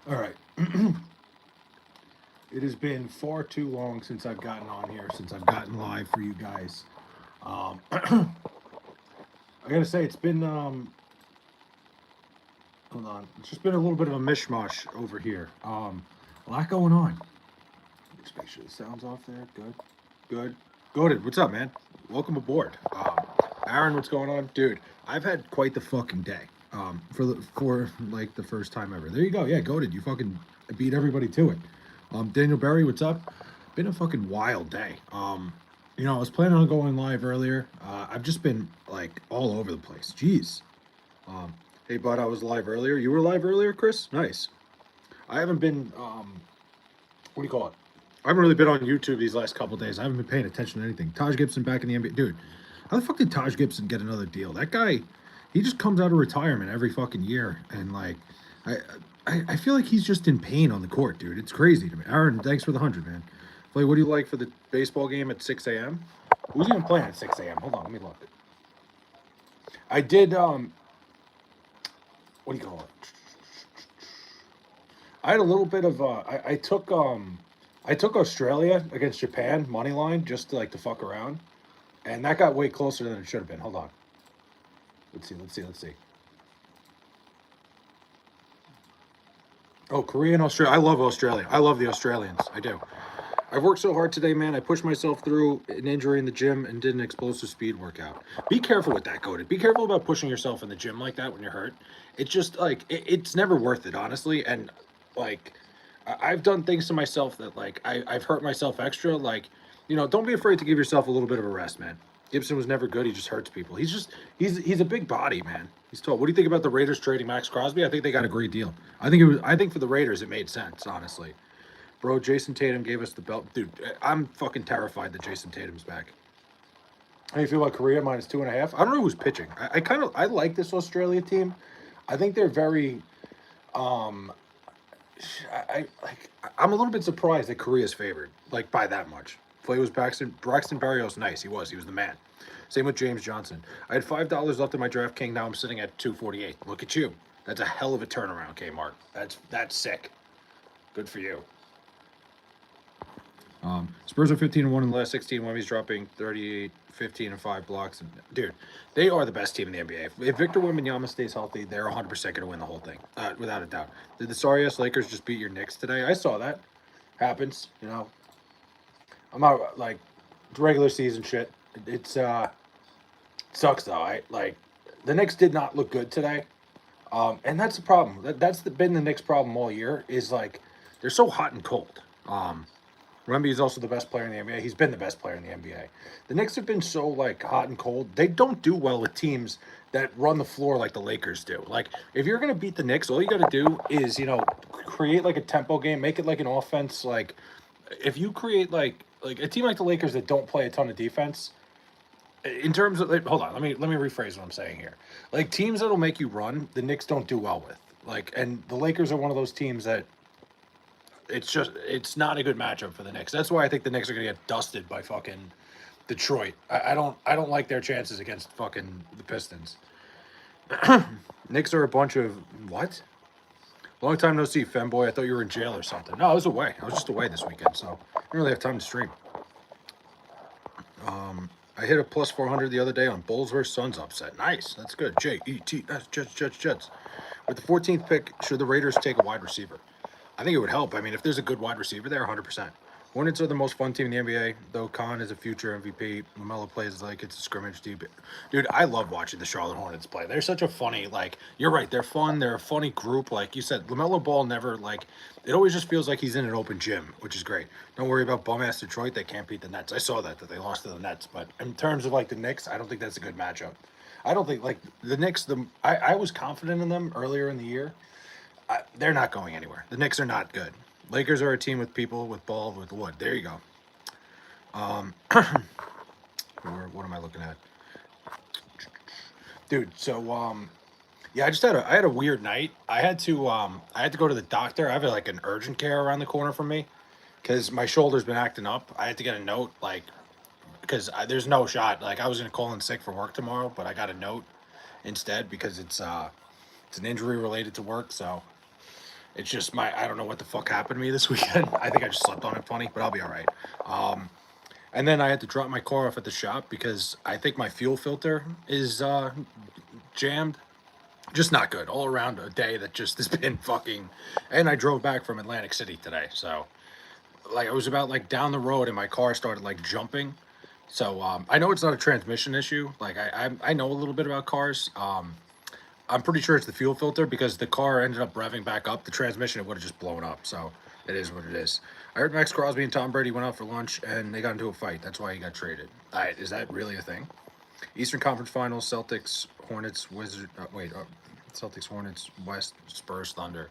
All right. It has been far too long since I've gotten on here, since I've gotten live for you guys. I gotta say, it's been hold on, it's just been a little bit of a mishmash over here. A lot going on. Just make sure the sound's off there. Good, good. Goaded, what's up, man? Welcome aboard. Aaron, what's going on, dude? I've had quite the fucking day. For like the first time ever. There you go. Yeah, Goaded, you fucking beat everybody to it. Daniel Berry, what's up? Been a fucking wild day. I was planning on going live earlier. I've just been like all over the place. Jeez. Um, hey, bud, I was live earlier. You were live earlier, Chris? Nice. I haven't been. What do you call it? I haven't really been on YouTube these last couple days. I haven't been paying attention to anything. Taj Gibson back in the NBA, dude. How the fuck did Taj Gibson get another deal? That guy, he just comes out of retirement every fucking year, and like, I, I feel like he's just in pain on the court, dude. It's crazy to me. Aaron, thanks for the 100, man. Play, what do you like for the baseball game at 6 a.m.? Who's even playing at 6 a.m.? Hold on, let me look. I did. What do you call it? I had a little bit of. I took Australia against Japan money line just to like to fuck around, and that got way closer than it should have been. Hold on. Let's see. Let's see. Let's see. Oh, Korea and Australia. I love Australia. I love the Australians. I do. I've worked so hard today, man. I pushed myself through an injury in the gym and did an explosive speed workout. Be careful with that, Cody. Be careful about pushing yourself in the gym like that when you're hurt. It's just like it's never worth it, honestly. And like I've done things to myself that like I've hurt myself extra. Like, don't be afraid to give yourself a little bit of a rest, man. Gibson was never good. He just hurts people. He's a big body, man. He's tall. What do you think about the Raiders trading Max Crosby? I think they got a great deal. I think for the Raiders it made sense, honestly. Bro, Jason Tatum gave us the belt. Dude, I'm fucking terrified that Jason Tatum's back. How do you feel about Korea -2.5? I don't know who's pitching. I like this Australia team. I think they're very um I'm a little bit surprised that Korea's favored, like by that much. Play was Braxton Berrios nice. He was the man. Same with James Johnson. I had $5 left in my DraftKings. Now I'm sitting at 248. Look at you. That's a hell of a turnaround, Kmart. That's sick. Good for you. Spurs are 15-1 in the last 16. Wemby's dropping 38, 15, and 5 blocks. And dude, they are the best team in the NBA. If Victor Wembanyama stays healthy, they're 100% going to win the whole thing, without a doubt. Did the sorry ass Lakers just beat your Knicks today? I saw that. Happens, I'm not like it's regular season shit. It's sucks though. I like the Knicks did not look good today. And that's the problem. Been the Knicks' problem all year. Is like they're so hot and cold. Wemby is also the best player in the NBA. He's been the best player in the NBA. The Knicks have been so like hot and cold. They don't do well with teams that run the floor like the Lakers do. Like if you're gonna beat the Knicks, all you got to do is create like a tempo game, make it like an offense. Like if you create like a team like the Lakers that don't play a ton of defense. In terms of like, hold on, let me rephrase what I'm saying here. Like teams that'll make you run, the Knicks don't do well with. Like and the Lakers are one of those teams that it's not a good matchup for the Knicks. That's why I think the Knicks are gonna get dusted by fucking Detroit. I don't like their chances against fucking the Pistons. Knicks are a bunch of what? Long time no see, femboy. I thought you were in jail or something. No, I was away. I was just away this weekend, so I didn't really have time to stream. I hit a plus 400 the other day on Bulls versus Suns upset. Nice, that's good. Jets, Jets, Jets, Jets. With the 14th pick, should the Raiders take a wide receiver? I think it would help. I mean, if there's a good wide receiver there, 100%. Hornets are the most fun team in the NBA, though Khan is a future MVP. LaMelo plays like it's a scrimmage deep. Dude, I love watching the Charlotte Hornets play. They're such a funny, like, you're right, they're fun. They're a funny group. Like you said, LaMelo Ball never, like, it always just feels like he's in an open gym, which is great. Don't worry about bum-ass Detroit. They can't beat the Nets. I saw that they lost to the Nets. But in terms of, like, the Knicks, I don't think that's a good matchup. I don't think, like, the Knicks, I was confident in them earlier in the year. They're not going anywhere. The Knicks are not good. Lakers are a team with people, with ball, with wood. There you go. What am I looking at? Dude, so yeah, I had a weird night. I had to go to the doctor. I have like an urgent care around the corner from me because my shoulder's been acting up. I had to get a note like because there's no shot. Like I was gonna call in sick for work tomorrow, but I got a note instead because it's an injury related to work. So It's just I don't know what the fuck happened to me this weekend. I think I just slept on it funny, but I'll be all right. And then I had to drop my car off at the shop because I think my fuel filter is jammed. Just not good. All around a day that just has been fucking. And I drove back from Atlantic City today, so like I was about like down the road and my car started like jumping. So I know it's not a transmission issue. Like I know a little bit about cars. I'm pretty sure it's the fuel filter because the car ended up revving back up. The transmission, it would have just blown up. So it is what it is. I heard Max Crosby and Tom Brady went out for lunch and they got into a fight. That's why he got traded. All right, is that really a thing? Eastern Conference Finals: Celtics, Hornets, Celtics, Hornets, West, Spurs, Thunder.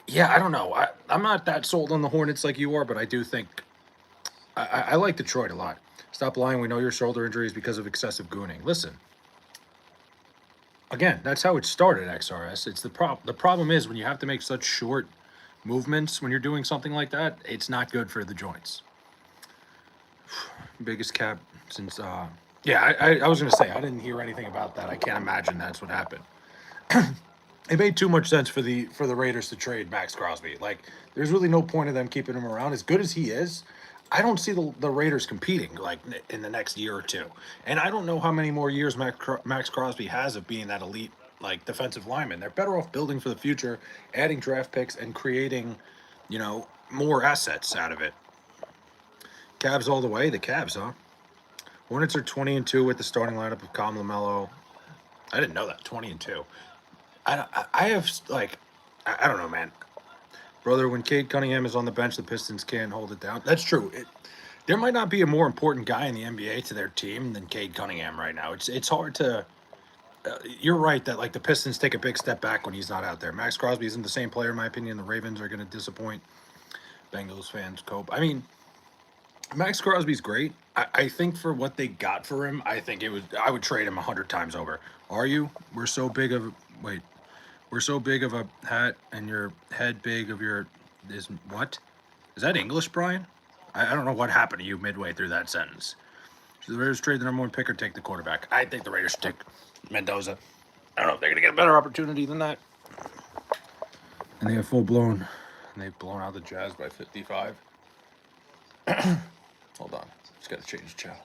Yeah, I don't know. I'm not that sold on the Hornets like you are, but I do think I like Detroit a lot. Stop lying. We know your shoulder injury is because of excessive gooning. Listen, again, that's how it started, XRS. It's the problem. The problem is when you have to make such short movements when you're doing something like that, it's not good for the joints. Biggest cap since yeah, I was gonna say I didn't hear anything about that. I can't imagine that's what happened. It made too much sense for the Raiders to trade Max Crosby. Like, there's really no point of them keeping him around. As good as he is, I don't see the Raiders competing like in the next year or two. And I don't know how many more years Max Crosby has of being that elite like defensive lineman. They're better off building for the future, adding draft picks, and creating, more assets out of it. Cavs all the way. The Cavs, huh? Hornets are 20-2 with the starting lineup of Calm LaMelo. I didn't know that. 20-2. I have like, I don't know, man. Brother, when Cade Cunningham is on the bench, the Pistons can't hold it down. That's true. There might not be a more important guy in the NBA to their team than Cade Cunningham right now. It's hard to. You're right that like the Pistons take a big step back when he's not out there. Max Crosby isn't the same player, in my opinion. The Ravens are going to disappoint Bengals fans. Cope. I mean, Max Crosby's great. I think for what they got for him, I would trade him 100 times over. Are you? We're so big of a hat and your head big of your is what? Is that English, Brian? I don't know what happened to you midway through that sentence. Should the Raiders trade the number one pick or take the quarterback? I think the Raiders should take Mendoza. I don't know if they're gonna get a better opportunity than that. And they have they've blown out the Jazz by 55. Hold on. Just gotta change the channel.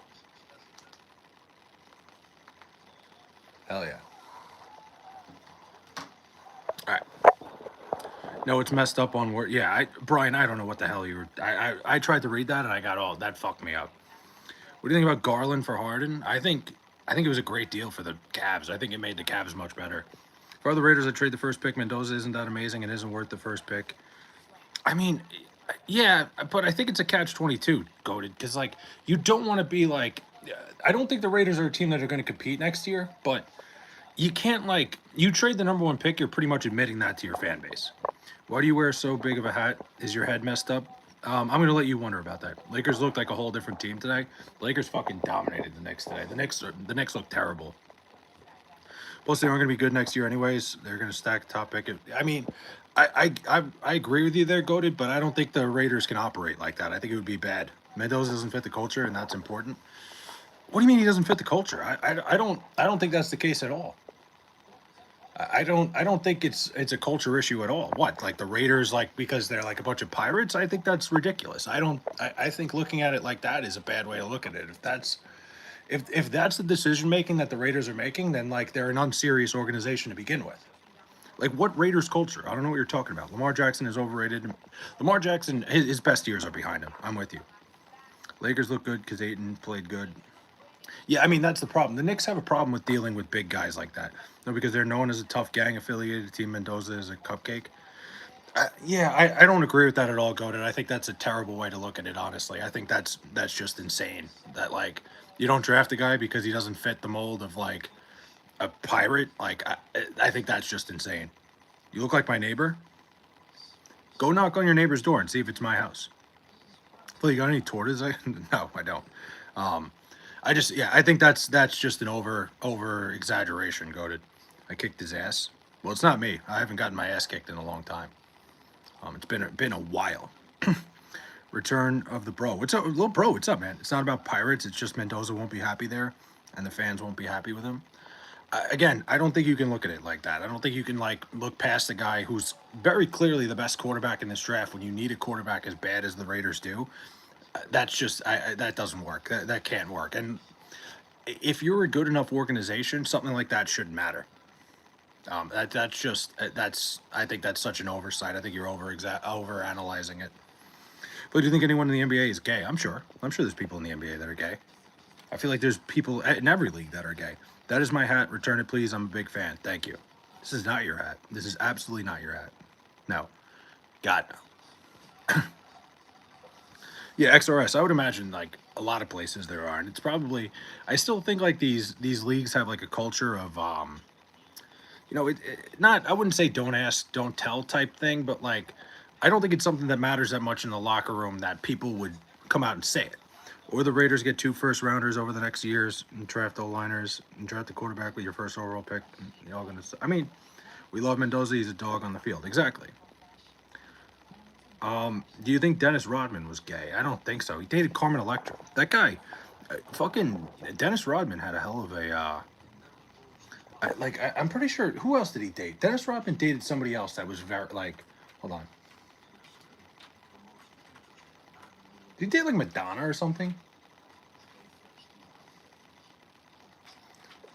Hell yeah. Alright. No, it's messed up on word. Yeah, Brian, I don't know what the hell you were. I tried to read that and I got all that fucked me up. What do you think about Garland for Harden? I think it was a great deal for the Cavs. I think it made the Cavs much better. For the Raiders, I trade the first pick. Mendoza isn't that amazing and isn't worth the first pick. I mean, yeah, but I think it's a catch-22, goated, because like you don't want to be like. I don't think the Raiders are a team that are going to compete next year, but you can't like you trade the number one pick. You're pretty much admitting that to your fan base. Why do you wear so big of a hat? Is your head messed up? I'm going to let you wonder about that. Lakers looked like a whole different team today. Lakers fucking dominated the Knicks today. The Knicks look terrible. Plus, they aren't going to be good next year anyways. They're going to stack top pick. I mean, I agree with you there, goated, but I don't think the Raiders can operate like that. I think it would be bad. Mendoza doesn't fit the culture, and that's important. What do you mean he doesn't fit the culture? I don't think that's the case at all. I don't think it's a culture issue at all. What, like the Raiders, like because they're like a bunch of pirates? I think that's ridiculous. I think looking at it like that is a bad way to look at it. If that's the decision making that the Raiders are making, then like they're an unserious organization to begin with. Like what Raiders culture? I don't know what you're talking about. Lamar Jackson is overrated. Lamar Jackson, his best years are behind him. I'm with you. Lakers look good because Ayton played good. Yeah, I mean, that's the problem. The Knicks have a problem with dealing with big guys like that. No, because they're known as a tough gang-affiliated team. Mendoza is a cupcake. I don't agree with that at all, Godin. I think that's a terrible way to look at it, honestly. I think that's just insane. That, like, you don't draft a guy because he doesn't fit the mold of, like, a pirate. Like, I think that's just insane. You look like my neighbor? Go knock on your neighbor's door and see if it's my house. Well, you got any tortoise? No, I don't. I think that's just an over exaggeration, goated. I kicked his ass. Well, it's not me. I haven't gotten my ass kicked in a long time. It's been a while. Return of the bro. What's up, little bro? What's up, man? It's not about pirates. It's just Mendoza won't be happy there, and the fans won't be happy with him. Again, I don't think you can look at it like that. I don't think you can like look past the guy who's very clearly the best quarterback in this draft when you need a quarterback as bad as the Raiders do. That's just that doesn't work. That can't work. And if you're a good enough organization, something like that shouldn't matter. That's just that's I think that's such an oversight. I think you're over analyzing it. But do you think anyone in the NBA is gay? I'm sure. I'm sure there's people in the NBA that are gay. I feel like there's people in every league that are gay. That is my hat. Return it, please. I'm a big fan. Thank you. This is not your hat. This is absolutely not your hat. No. God, no. Yeah, XRS. I would imagine like a lot of places there are, and it's probably. I still think like these leagues have like a culture of not. I wouldn't say don't ask, don't tell type thing, but like I don't think it's something that matters that much in the locker room that people would come out and say it. Or the Raiders get 2 first-rounders over the next years and draft O-liners and draft the quarterback with your first overall pick. And you're all gonna. I mean, we love Mendoza. He's a dog on the field. Exactly. Do you think Dennis Rodman was gay? I don't think so. He dated Carmen Electra. That guy, fucking Dennis Rodman had a hell of a. I'm pretty sure. Who else did he date? Dennis Rodman dated somebody else that was very like. Hold on. Did he date like Madonna or something?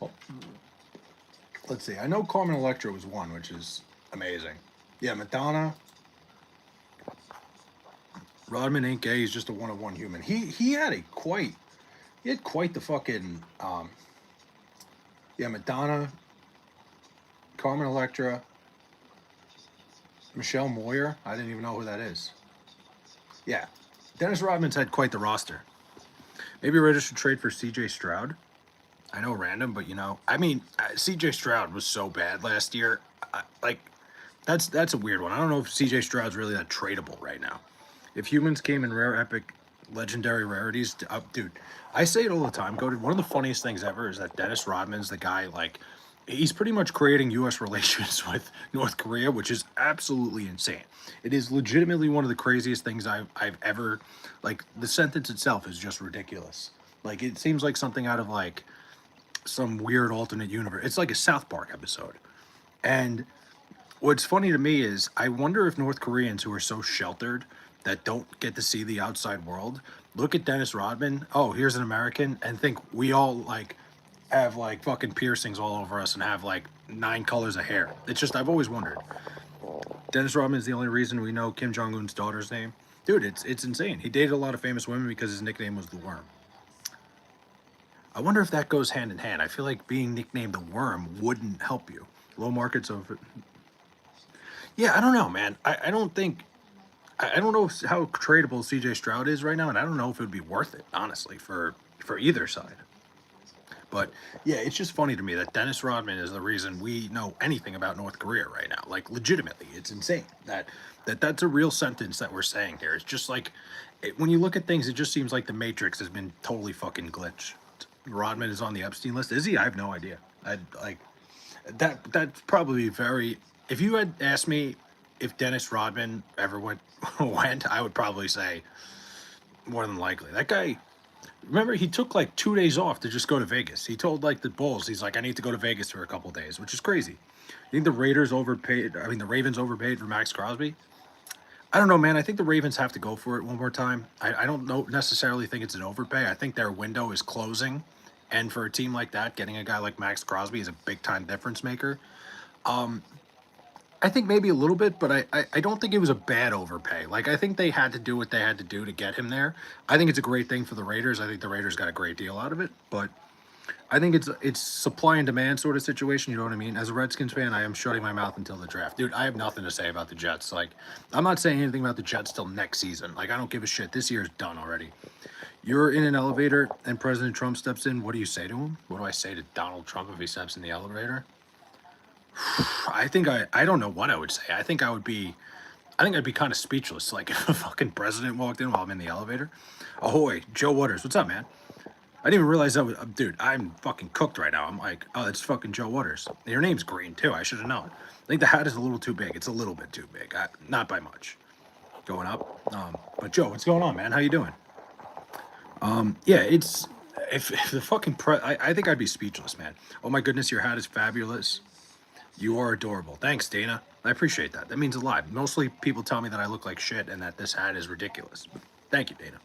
Oh, let's see. I know Carmen Electra was one, which is amazing. Yeah, Madonna. Rodman ain't gay. He's just a one-of-one human. He had a quite. He had quite the fucking. Yeah, Madonna, Carmen Electra, Michelle Moyer. I didn't even know who that is. Yeah, Dennis Rodman's had quite the roster. Maybe Raiders should trade for C.J. Stroud. I know random, but I mean, C.J. Stroud was so bad last year. Like, that's a weird one. I don't know if C.J. Stroud's really that tradable right now. If humans came in rare, epic, legendary rarities, dude, I say it all the time. One of the funniest things ever is that Dennis Rodman's the guy. Like, he's pretty much creating U.S. relations with North Korea, which is absolutely insane. It is legitimately one of the craziest things I've ever. Like, the sentence itself is just ridiculous. Like, it seems like something out of like some weird alternate universe. It's like a South Park episode. And what's funny to me is I wonder if North Koreans who are so sheltered that don't get to see the outside world look at Dennis Rodman. Oh, here's an American, and think we all like have like fucking piercings all over us and have like 9 colors of hair. It's just I've always wondered. Dennis Rodman is the only reason we know Kim Jong Un's daughter's name. Dude, it's insane. He dated a lot of famous women because his nickname was the Worm. I wonder if that goes hand in hand. I feel like being nicknamed the Worm wouldn't help you. Low markets of. Yeah, I don't know, man. I don't think. I don't know how tradable CJ Stroud is right now, and I don't know if it would be worth it, honestly, for either side. But yeah, it's just funny to me that Dennis Rodman is the reason we know anything about North Korea right now. Like, legitimately, it's insane that's a real sentence that we're saying here. It's just like when you look at things, it just seems like the Matrix has been totally fucking glitched. Rodman is on the Epstein list. Is he? I have no idea. I'd like that's probably very. If you had asked me if Dennis Rodman ever went, I would probably say more than likely. That guy, remember, he took like 2 days off to just go to Vegas. He told like the Bulls, he's like, I need to go to Vegas for a couple days, which is crazy. You think the Raiders overpaid? I mean, the Ravens overpaid for Max Crosby? I don't know, man. I think the Ravens have to go for it one more time. I don't know necessarily think it's an overpay. I think their window is closing. And for a team like that, getting a guy like Max Crosby is a big time difference maker. I think maybe a little bit, but I don't think it was a bad overpay. Like, I think they had to do what they had to do to get him there. I think it's a great thing for the Raiders. I think the Raiders got a great deal out of it, but I think it's supply and demand sort of situation. You know what I mean? As a Redskins fan, I am shutting my mouth until the draft. Dude, I have nothing to say about the Jets. Like, I'm not saying anything about the Jets till next season. Like, I don't give a shit. This year's done already. You're in an elevator and President Trump steps in. What do you say to him? What do I say to Donald Trump if he steps in the elevator? I think I don't know what I would say. I think I'd be kind of speechless. Like, if a fucking president walked in while I'm in the elevator. Ahoy, Joe Waters. What's up, man? I didn't even realize that was, dude, I'm fucking cooked right now. I'm like, oh, it's fucking Joe Waters. Your name's green, too. I should have known. I think the hat is a little too big. It's a little bit too big. Not by much. Going up. But Joe, what's going on, man? How you doing? Yeah, it's if the fucking I think I'd be speechless, man. Oh my goodness, your hat is fabulous. You are adorable. Thanks, Dana. I appreciate that. That means a lot. Mostly people tell me that I look like shit and that this hat is ridiculous. But thank you, Dana.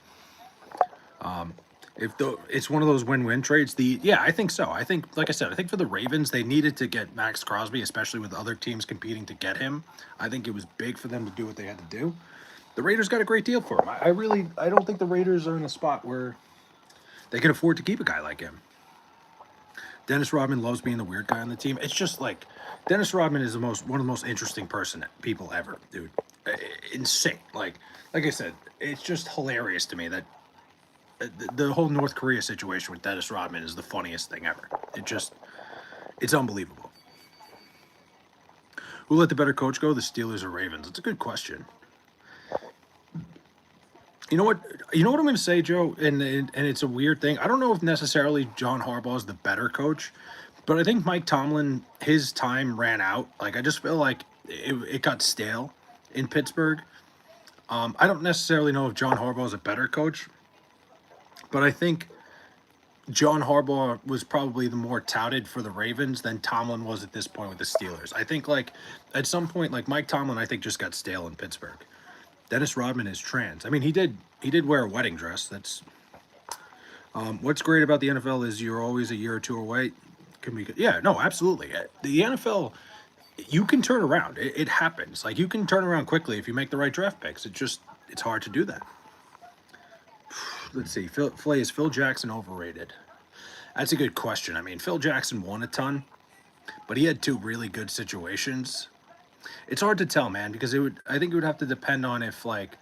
If it's one of those win-win trades, I think so. I think, like I said, I think for the Ravens, they needed to get Max Crosby, especially with other teams competing to get him. I think it was big for them to do what they had to do. The Raiders got a great deal for him. I don't think the Raiders are in a spot where they can afford to keep a guy like him. Dennis Rodman loves being the weird guy on the team. It's just like Dennis Rodman is one of the most interesting people ever, dude. Insane. Like I said, it's just hilarious to me that the whole North Korea situation with Dennis Rodman is the funniest thing ever. It's unbelievable. Who let the better coach go, the Steelers or Ravens? It's a good question. You know what? I'm going to say, Joe, and it's a weird thing. I don't know if necessarily John Harbaugh is the better coach, but I think Mike Tomlin, his time ran out. Like, I just feel like it got stale in Pittsburgh. I don't necessarily know if John Harbaugh is a better coach, but I think John Harbaugh was probably the more touted for the Ravens than Tomlin was at this point with the Steelers. I think, like, at some point, like, Mike Tomlin, I think, just got stale in Pittsburgh. Dennis Rodman is trans. I mean, he did wear a wedding dress. That's what's great about the NFL is you're always a year or two away. Yeah, no, absolutely. The NFL, you can turn around. It happens. Like, you can turn around quickly if you make the right draft picks. It's hard to do that. Let's see. Is Phil Jackson overrated? That's a good question. I mean, Phil Jackson won a ton, but he had two really good situations. It's hard to tell, man, because I think it would have to depend on if, like,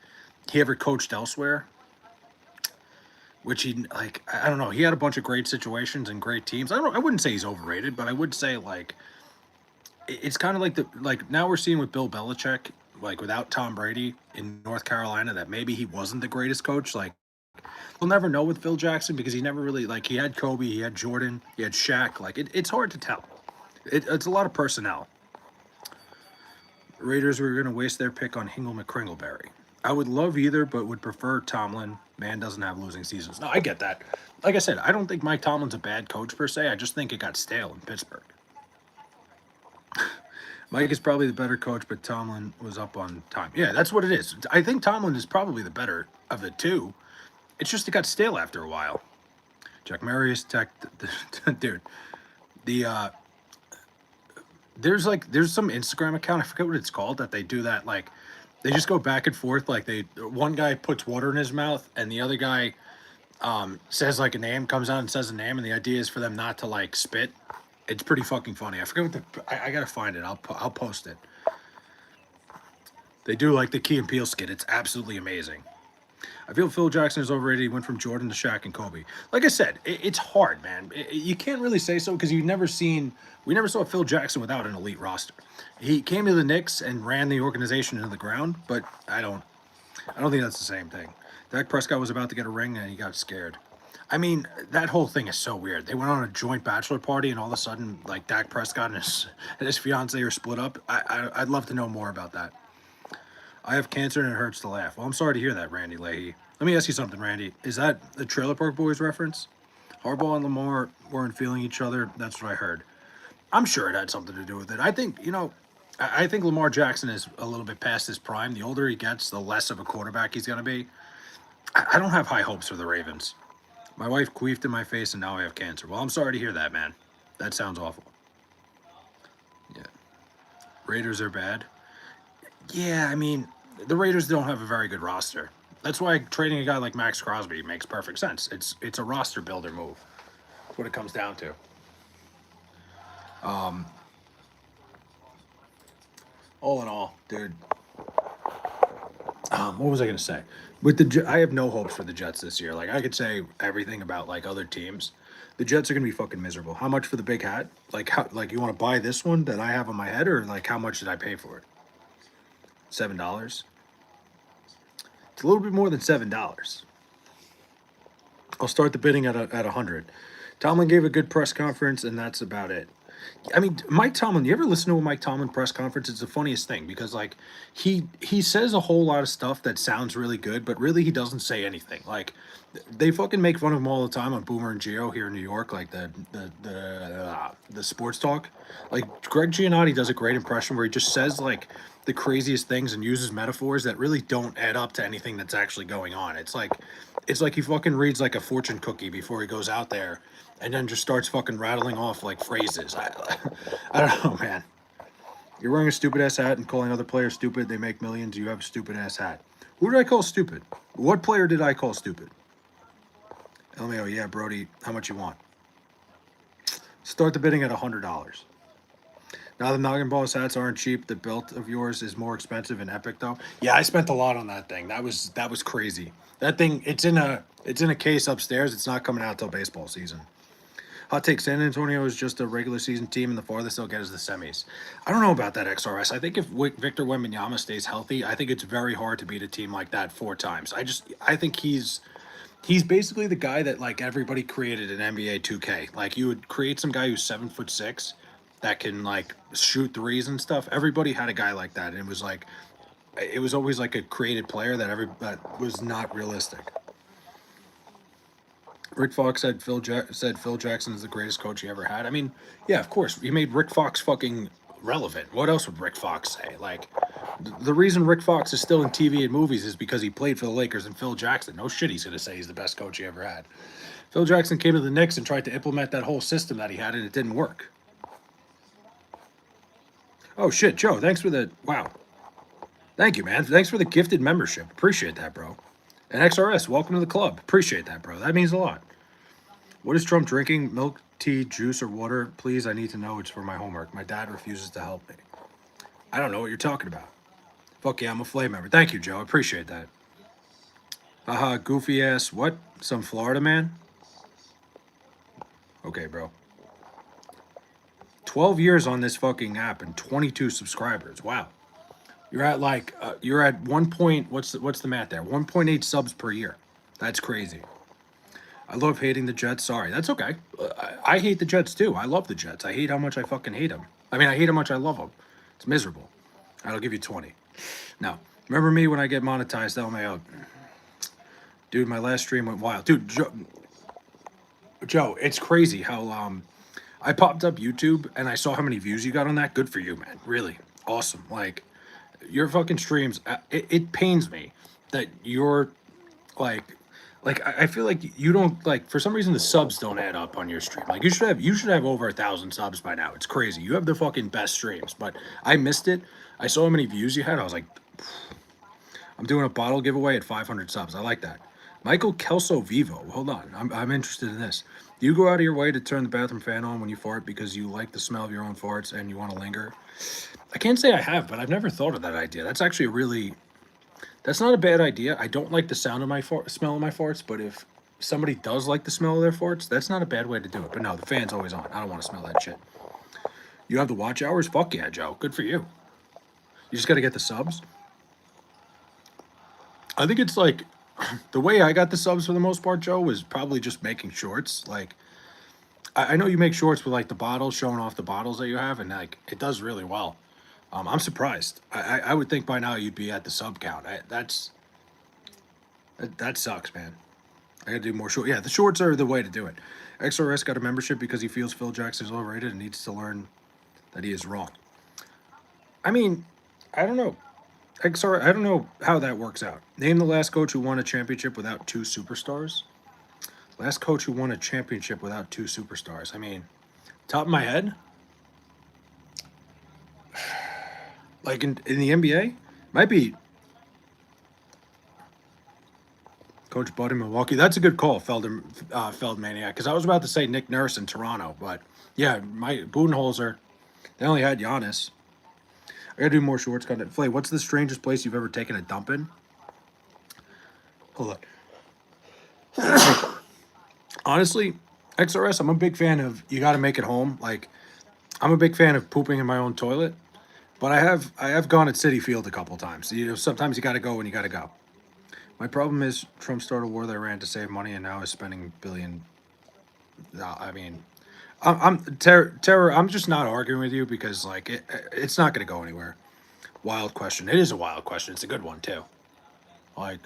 he ever coached elsewhere, which I don't know. He had a bunch of great situations and great teams. I wouldn't say he's overrated, but I would say, like, it's kind of like now we're seeing with Bill Belichick, like, without Tom Brady in North Carolina, that maybe he wasn't the greatest coach. Like, we'll never know with Phil Jackson because he never really, like, he had Kobe, he had Jordan, he had Shaq. Like, it's hard to tell. It's a lot of personnel. Raiders were going to waste their pick on Hingle McCringleberry. I would love either, but would prefer Tomlin. Man doesn't have losing seasons. No, I get that. Like I said, I don't think Mike Tomlin's a bad coach per se. I just think it got stale in Pittsburgh. Mike is probably the better coach, but Tomlin was up on time. Yeah, that's what it is. I think Tomlin is probably the better of the two. It's just it got stale after a while. Jack Marius Tech, dude. There's some Instagram account, I forget what it's called, that they do that, like, they just go back and forth, like, one guy puts water in his mouth and the other guy says, like, a name, comes out and says a name, and the idea is for them not to, like, spit. It's pretty fucking funny. I forget I gotta find it. I'll post it. They do, like, the Key and Peele skit. It's absolutely amazing. I feel Phil Jackson is overrated. He went from Jordan to Shaq and Kobe. Like I said, it's hard, man. You can't really say so because we never saw Phil Jackson without an elite roster. He came to the Knicks and ran the organization into the ground, but I don't think that's the same thing. Dak Prescott was about to get a ring and he got scared. I mean, that whole thing is so weird. They went on a joint bachelor party and all of a sudden, like, Dak Prescott and his fiance are split up. I'd love to know more about that. I have cancer and it hurts to laugh. Well, I'm sorry to hear that, Randy Leahy. Let me ask you something, Randy. Is that the Trailer Park Boys reference? Harbaugh and Lamar weren't feeling each other. That's what I heard. I'm sure it had something to do with it. I think, I think Lamar Jackson is a little bit past his prime. The older he gets, the less of a quarterback he's going to be. I don't have high hopes for the Ravens. My wife queefed in my face and now I have cancer. Well, I'm sorry to hear that, man. That sounds awful. Yeah. Raiders are bad. Yeah, I mean, the Raiders don't have a very good roster. That's why trading a guy like Max Crosby makes perfect sense. It's a roster builder move. That's what it comes down to. All in all, dude. What was I gonna say? I have no hopes for the Jets this year. Like, I could say everything about, like, other teams. The Jets are gonna be fucking miserable. How much for the big hat? Like, you want to buy this one that I have on my head, or, like, how much did I pay for it? $7. It's a little bit more than $7. I'll start the bidding at 100. Tomlin gave a good press conference, and that's about it. I mean, Mike Tomlin. You ever listen to a Mike Tomlin press conference? It's the funniest thing because like he says a whole lot of stuff that sounds really good, but really he doesn't say anything. Like they fucking make fun of him all the time on Boomer and Geo here in New York, like the sports talk. Like Greg Giannotti does a great impression where he just says like the craziest things and uses metaphors that really don't add up to anything that's actually going on. It's like he fucking reads like a fortune cookie before he goes out there and then just starts fucking rattling off like phrases. I don't know, man. You're wearing a stupid ass hat and calling other players stupid. They make millions. You have a stupid ass hat. Who did I call stupid? What player did I call stupid? LMAO, yeah, Brody. How much you want? Start the bidding at $100. Now the Noggin Boss hats aren't cheap. The belt of yours is more expensive and epic though. Yeah, I spent a lot on that thing. That was crazy. That thing, it's in a case upstairs. It's not coming out till baseball season. Hot take: San Antonio is just a regular season team, and the farthest they'll get is the semis. I don't know about that, XRS. I think if Victor Wembanyama stays healthy, I think it's very hard to beat a team like that 4 times. I think he's basically the guy that like everybody created in NBA 2K. Like you would create some guy who's 7'6" that can like shoot threes and stuff. Everybody had a guy like that, and it was always like a created player that was not realistic. Rick Fox said Phil Jackson is the greatest coach he ever had. I mean, yeah, of course. He made Rick Fox fucking relevant. What else would Rick Fox say? Like, the reason Rick Fox is still in TV and movies is because he played for the Lakers and Phil Jackson. No shit, he's gonna say he's the best coach he ever had. Phil Jackson came to the Knicks and tried to implement that whole system that he had, and it didn't work. Oh shit, Joe, thanks for the wow. Thank you, man. Thanks for the gifted membership. Appreciate that, bro. And XRS, welcome to the club. Appreciate that, bro. That means a lot. What is Trump drinking? Milk, tea, juice, or water? Please, I need to know. It's for my homework. My dad refuses to help me. I don't know what you're talking about. Fuck yeah, I'm a Flame member. Thank you, Joe. I appreciate that. Haha, goofy ass. What? Some Florida man? Okay, bro. 12 years on this fucking app and 22 subscribers. Wow. You're at 1 point, what's the math there? 1.8 subs per year. That's crazy. I love hating the Jets. Sorry, that's okay. I hate the Jets too. I love the Jets. I hate how much I fucking hate them. I mean, I hate how much I love them. It's miserable. I'll give you 20. Now, remember me when I get monetized? LMAO. Dude, my last stream went wild. Dude, Joe, it's crazy how I popped up YouTube and I saw how many views you got on that. Good for you, man. Really awesome. Like your fucking streams. It pains me that you're like I feel like you don't like for some reason the subs don't add up on your stream. Like you should have over 1,000 subs by now. It's crazy. You have the fucking best streams, but I missed it. I saw how many views you had. I was like, I'm doing a bottle giveaway at 500 subs. I like that. Michael Kelso Vivo. Hold on. I'm interested in this. Do you go out of your way to turn the bathroom fan on when you fart because you like the smell of your own farts and you want to linger? I can't say I have, but I've never thought of that idea. That's actually that's not a bad idea. I don't like the sound of my smell of my farts, but if somebody does like the smell of their farts, that's not a bad way to do it. But no, the fan's always on. I don't want to smell that shit. You have the watch hours? Fuck yeah, Joe. Good for you. You just got to get the subs. I think it's like the way I got the subs for the most part, Joe, was probably just making shorts. Like, I know you make shorts with like the bottles, showing off the bottles that you have, and like it does really well. I'm surprised. I would think by now you'd be at the sub count. That sucks, man. I gotta do more shorts. Yeah, the shorts are the way to do it. XRS got a membership because he feels Phil Jackson is overrated and needs to learn that he is wrong. I mean, I don't know. XR, I don't know how that works out. Name the last coach who won a championship without 2 superstars. Last coach who won a championship without 2 superstars. I mean, top of my head, like in the NBA, might be Coach Bud in Milwaukee. That's a good call, Feldmaniac, because I was about to say Nick Nurse in Toronto, but yeah, my Budenholzer, they only had Giannis. I gotta do more shorts content. Flay, what's the strangest place you've ever taken a dump in? Hold on. Honestly, XRS, I'm a big fan of you gotta make it home. Like, I'm a big fan of pooping in my own toilet, but I have gone at Citi Field a couple times. You know, sometimes you gotta go when you gotta go. My problem is Trump started a war that ran to save money and now is spending billion. I mean, Terror. I'm just not arguing with you because like it's not going to go anywhere. Wild question. It is a wild question. It's a good one too. Like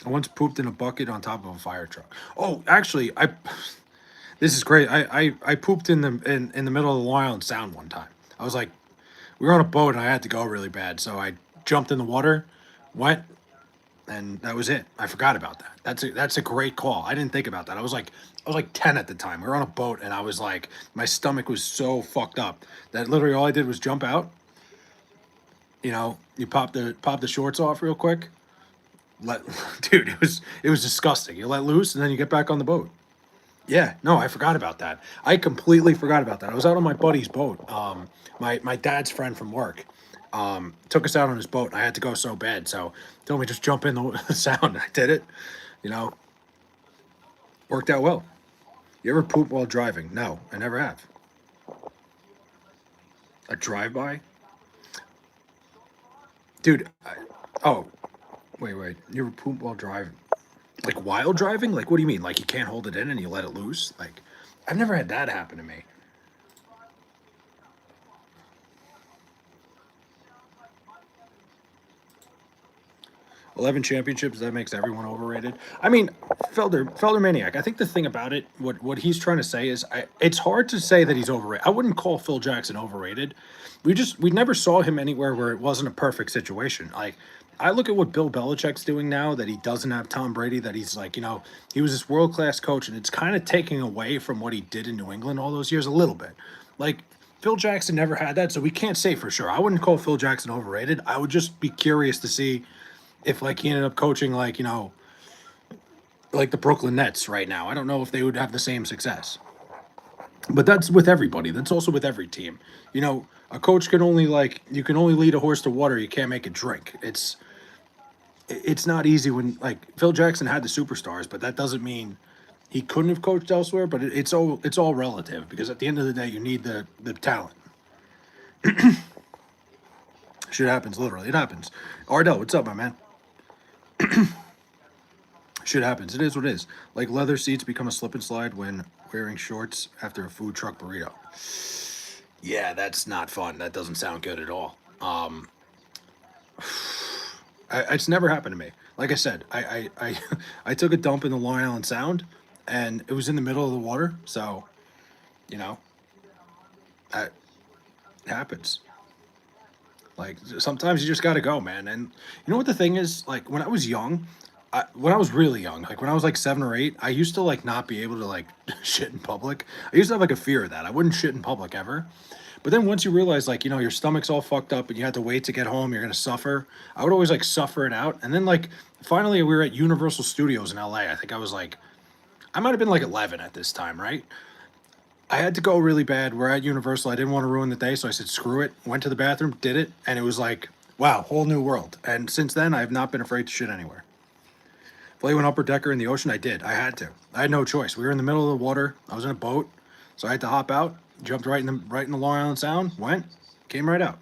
I once pooped in a bucket on top of a fire truck. Oh, actually, I. This is great. I pooped in the middle of the Long Island Sound one time. I was like, we were on a boat and I had to go really bad, so I jumped in the water, went, and that was it. I forgot about that. That's a great call. I didn't think about that. I was like 10 at the time. We were on a boat and I was like my stomach was so fucked up that literally all I did was jump out. You know, you pop the shorts off real quick. Let dude, it was disgusting. You let loose and then you get back on the boat. Yeah, no, I forgot about that. I completely forgot about that. I was out on my buddy's boat. My dad's friend from work took us out on his boat, and I had to go so bad. So told me just jump in the sound. I did it. You know, worked out well. You ever poop while driving? No, I never have. A drive by, dude. Oh, wait. You ever poop while driving? Like while driving? Like what do you mean? Like you can't hold it in and you let it loose? Like I've never had that happen to me. 11 championships, that makes everyone overrated. I mean, Felder Maniac. I think the thing about it, what he's trying to say is, it's hard to say that he's overrated. I wouldn't call Phil Jackson overrated. We never saw him anywhere where it wasn't a perfect situation. Like I look at what Bill Belichick's doing now that he doesn't have Tom Brady. That he's like, he was this world class coach, and it's kind of taking away from what he did in New England all those years a little bit. Like Phil Jackson never had that, so we can't say for sure. I wouldn't call Phil Jackson overrated. I would just be curious to see if like he ended up coaching like like the Brooklyn Nets right now. I don't know if they would have the same success. But that's with everybody. That's also with every team. A coach can only like you can only lead a horse to water. You can't make it drink. It's not easy when like Phil Jackson had the superstars, but that doesn't mean he couldn't have coached elsewhere. But it's all relative because at the end of the day, you need the talent. Shit happens, literally. It happens. Ardell, what's up, my man? Shit happens. It is what it is. Like leather seats become a slip and slide when wearing shorts after a food truck burrito. Yeah, that's not fun. That doesn't sound good at all. It's never happened to me. Like I said, I took a dump in the Long Island Sound, and it was in the middle of the water. So, you know, it happens. Like sometimes you just got to go, man. And you know what the thing is? Like when I was young, when I was really young, like when I was like 7 or 8, I used to like not be able to like shit in public. I used to have like a fear of that. I wouldn't shit in public ever. But then once you realize like your stomach's all fucked up and you have to wait to get home, you're gonna suffer. I would always like suffer it out. And then like finally we were at Universal Studios in LA. I think I was like I might have been like 11 at this time, right? I had to go really bad. We're at Universal. I didn't want to ruin the day, so I said, screw it. Went to the bathroom, did it, and it was like, wow, whole new world. And since then, I have not been afraid to shit anywhere. Play one upper decker in the ocean, I did. I had to. I had no choice. We were in the middle of the water. I was in a boat, so I had to hop out. Jumped right in the Long Island Sound. Went, came right out.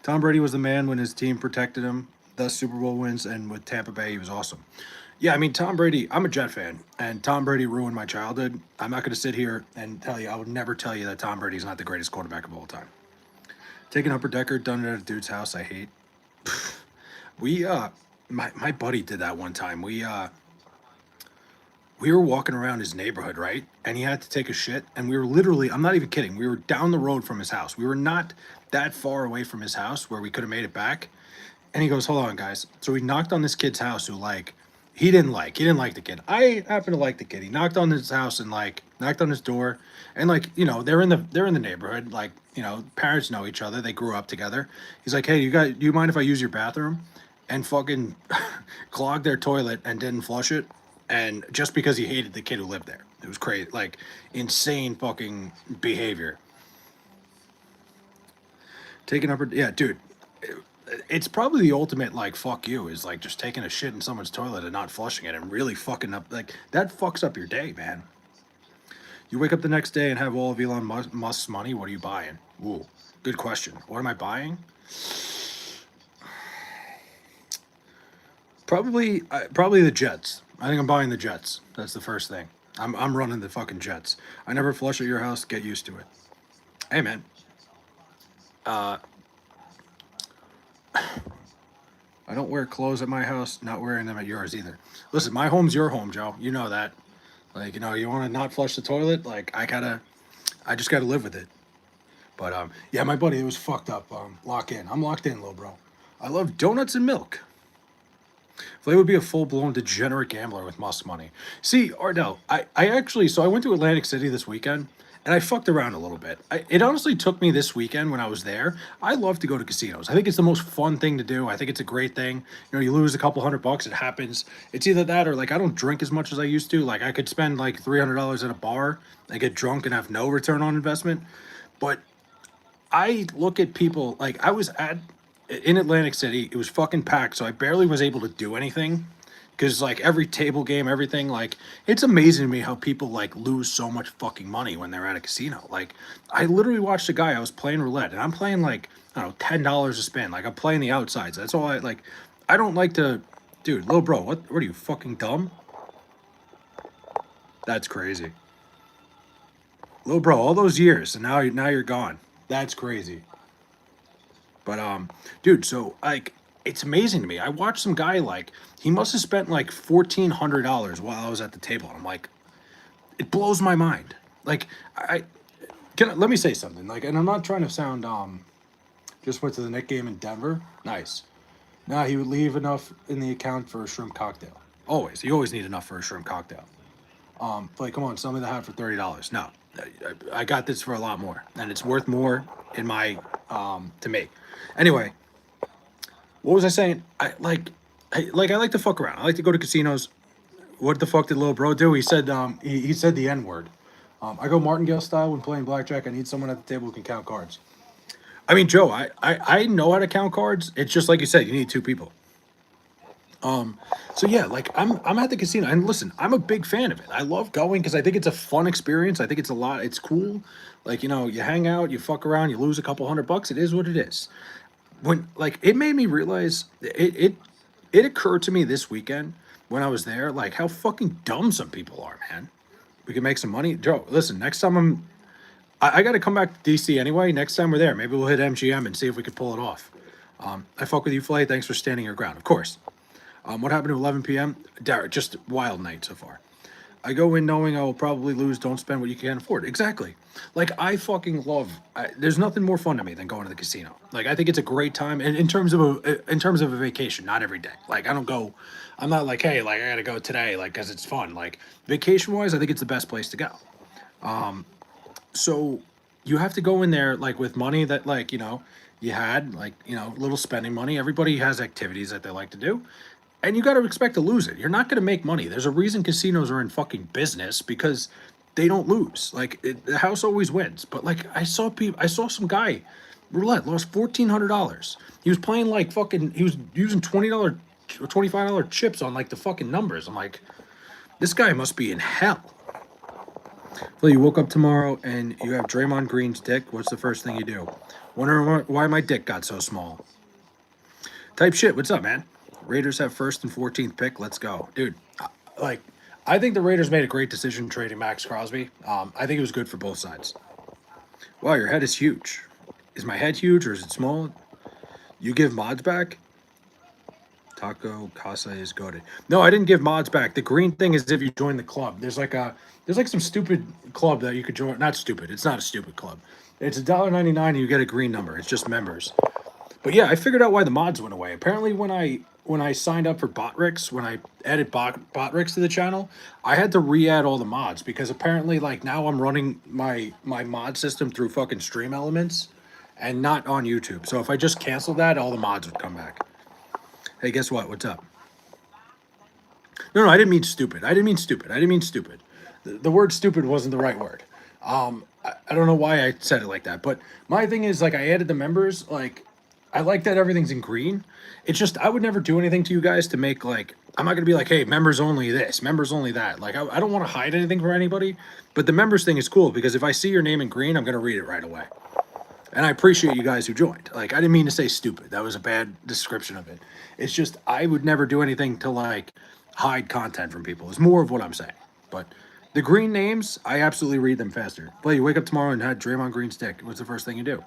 Tom Brady was the man when his team protected him. Thus Super Bowl wins, and with Tampa Bay, he was awesome. Yeah, I mean Tom Brady. I'm a Jet fan, and Tom Brady ruined my childhood. I'm not going to sit here and tell you. I would never tell you that Tom Brady's not the greatest quarterback of all time. Taking upper decker, done it at a dude's house. I hate. We my buddy did that one time. We were walking around his neighborhood, right? And he had to take a shit, and we were literally. I'm not even kidding. We were down the road from his house. We were not that far away from his house where we could have made it back. And he goes, "Hold on, guys." So he knocked on this kid's house who like he didn't like the kid. I happen to like the kid. He knocked on his house and like knocked on his door, and like they're in the neighborhood. Like parents know each other. They grew up together. He's like, "Hey, do you mind if I use your bathroom?" And fucking clogged their toilet and didn't flush it, and just because he hated the kid who lived there, it was crazy, like insane fucking behavior. Taking up, yeah, dude. It's probably the ultimate like fuck you is like just taking a shit in someone's toilet and not flushing it and really fucking up like that fucks up your day, man. You wake up the next day and have all of Musk's money. What are you buying? Ooh, good question. What am I buying? Probably the Jets. I think I'm buying the Jets. That's the first thing. I'm running the fucking jets. I never flush at your house. Get used to it. Hey, man. Uh, I don't wear clothes at my house. Not wearing them at yours either. Listen, my home's your home, Joe. You know that. Like, you want to not flush the toilet? Like, I just gotta live with it. But yeah, my buddy, it was fucked up. Lock in. I'm locked in, little bro. I love donuts and milk. Flay would be a full-blown degenerate gambler with must money. See, Ardell, I actually, so I went to Atlantic City this weekend, and I fucked around a little bit. It honestly took me this weekend when I was there. I love to go to casinos. I think it's the most fun thing to do. I think it's a great thing. You lose a couple $100, it happens. It's either that or like I don't drink as much as I used to. Like I could spend like $300 at a bar and get drunk and have no return on investment. But I look at people like I was at in Atlantic City. It was fucking packed, so I barely was able to do anything because like every table game, everything. Like it's amazing to me how people like lose so much fucking money when they're at a casino. Like I literally watched a guy. I was playing roulette, and I'm playing like I don't know $10 a spin. Like I'm playing the outsides. That's all I like. I don't like to, dude. Little bro, what are you fucking dumb? That's crazy, little bro. All those years, and now you're gone. That's crazy. But dude, so like it's amazing to me. I watched some guy like he must have spent like $1,400 while I was at the table. I'm like, it blows my mind. Like I let me say something. Like, and I'm not trying to sound just went to the Nick game in Denver. Nice. Nah, he would leave enough in the account for a shrimp cocktail. Always. You always need enough for a shrimp cocktail. Like, come on, sell me the hat for $30. No, I got this for a lot more, and it's worth more in my to me. Anyway, what was I saying? I like to fuck around. I like to go to casinos. What the fuck did little bro do? He said he said the N word. I go martingale style when playing blackjack. I need someone at the table who can count cards. I mean, Joe, I know how to count cards. It's just like you said, you need two people. So yeah, like I'm at the casino, and listen, I'm a big fan of it. I love going because I think it's a fun experience. I think it's a lot. It's cool. Like you hang out, you fuck around, you lose a couple $100. It is what it is. When like it made me realize it occurred to me this weekend when I was there, like how fucking dumb some people are, man. We can make some money, Joe. Listen, next time I got to come back to DC anyway. Next time we're there, maybe we'll hit MGM and see if we can pull it off. I fuck with you, Flay. Thanks for standing your ground, of course. What happened at 11 p.m.? Darrett, just wild night so far. I go in knowing I will probably lose. Don't spend what you can't afford. Exactly. Like I fucking love. There's nothing more fun to me than going to the casino. Like I think it's a great time, and in terms of a vacation, not every day. Like I don't go. I'm not like, hey, like I gotta go today, like because it's fun. Like vacation wise, I think it's the best place to go. So you have to go in there like with money that like you had like little spending money. Everybody has activities that they like to do, and you got to expect to lose it. You're not going to make money. There's a reason casinos are in fucking business because they don't lose. Like the house always wins. But like I saw some guy roulette lost $1,400. He was playing like fucking. He was using $20 or $25 chips on like the fucking numbers. I'm like, this guy must be in hell. Well, you woke up tomorrow and you have Draymond Green's dick. What's the first thing you do? Wondering why my dick got so small. Type shit. What's up, man? Raiders have first and 14th pick. Let's go, dude. Like, I think the Raiders made a great decision trading Max Crosby. I think it was good for both sides. Wow, your head is huge. Is my head huge or is it small? You give mods back? Taco Casa is goaded. No, I didn't give mods back. The green thing is if you join the club. There's like some stupid club that you could join. Not stupid. It's not a stupid club. It's $1.99 and you get a green number. It's just members. But yeah, I figured out why the mods went away. Apparently, when I signed up for Botrix, when I added Botrix to the channel, I had to re-add all the mods because apparently, like now I'm running my mod system through fucking Stream Elements and not on YouTube. So if I just cancel that, all the mods would come back. Hey, guess what? What's up? No, I didn't mean stupid. I didn't mean stupid. The word stupid wasn't the right word. I don't know why I said it like that, but my thing is like I added the members. Like I like that everything's in green. It's just I would never do anything to you guys to make like I'm not gonna be like, hey, members only this, members only that. Like I don't want to hide anything from anybody, but the members thing is cool because if I see your name in green, I'm gonna read it right away. And I appreciate you guys who joined. Like I didn't mean to say stupid. That was a bad description of it. It's just I would never do anything to like hide content from people. It's more of what I'm saying. But The green names, I absolutely read them faster. But you wake up tomorrow and had Draymond Green's dick. What's the first thing you do?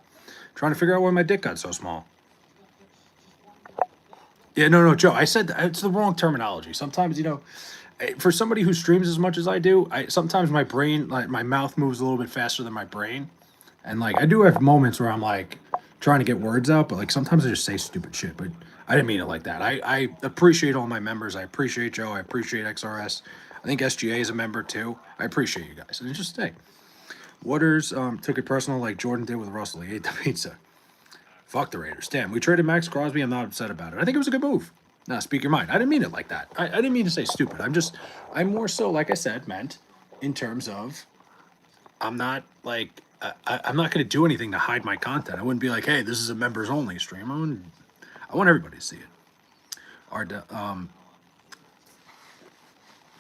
Trying to figure out why my dick got so small. Yeah, no, Joe. I said it's the wrong terminology. Sometimes, for somebody who streams as much as I do, sometimes my brain, like my mouth moves a little bit faster than my brain, and like I do have moments where I'm like trying to get words out, but like sometimes I just say stupid shit. But I didn't mean it like that. I appreciate all my members. I appreciate Joe. I appreciate XRS. I think SGA is a member too. I appreciate you guys. And just hey, Waters took it personal like Jordan did with Russell. He ate the pizza. Fuck the Raiders. Damn, we traded Max Crosby. I'm not upset about it. I think it was a good move. Nah, speak your mind. I didn't mean it like that. I didn't mean to say stupid. I'm more so, like I said, meant in terms of I'm not like, I'm not going to do anything to hide my content. I wouldn't be like, hey, this is a members only stream. I want everybody to see it.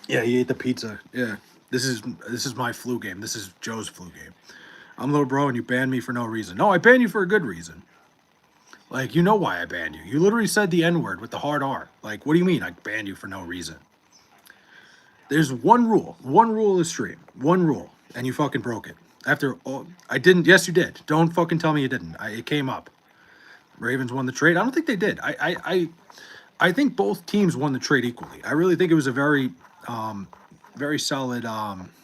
Yeah, he ate the pizza. Yeah. This is my flu game. This is Joe's flu game. I'm little bro and you banned me for no reason. No, I banned you for a good reason. Like, you know why I banned you. You literally said the N-word with the hard R. Like, what do you mean I banned you for no reason? There's one rule of the stream. One rule. And you fucking broke it. After all, I didn't. Yes, you did. Don't fucking tell me you didn't. It came up. Ravens won the trade. I don't think they did. I think both teams won the trade equally. I really think it was a very, very solid,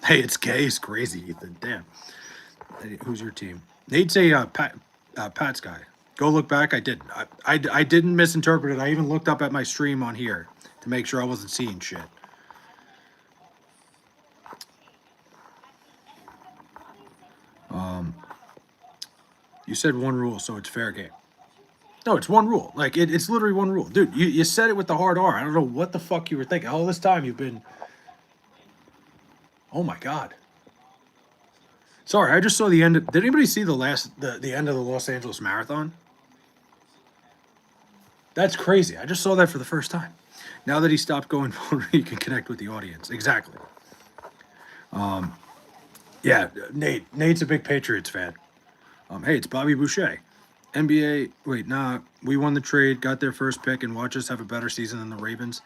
hey, it's gay. It's crazy, Ethan. Damn. Who's your team? They'd say Pat's guy. Go look back. I didn't. I didn't misinterpret it. I even looked up at my stream on here to make sure I wasn't seeing shit. You said one rule, so it's fair game. No, it's one rule. Like, it's literally one rule. Dude, you said it with the hard R. I don't know what the fuck you were thinking. All this time you've been... Oh, my God. Sorry, I just saw the end. Did anybody see the end of the Los Angeles Marathon? That's crazy. I just saw that for the first time. Now that he stopped going forward, he can connect with the audience. Exactly. Yeah, Nate's a big Patriots fan. Hey, it's Bobby Boucher. NBA, wait, nah, we won the trade, got their first pick, and watch us have a better season than the Ravens.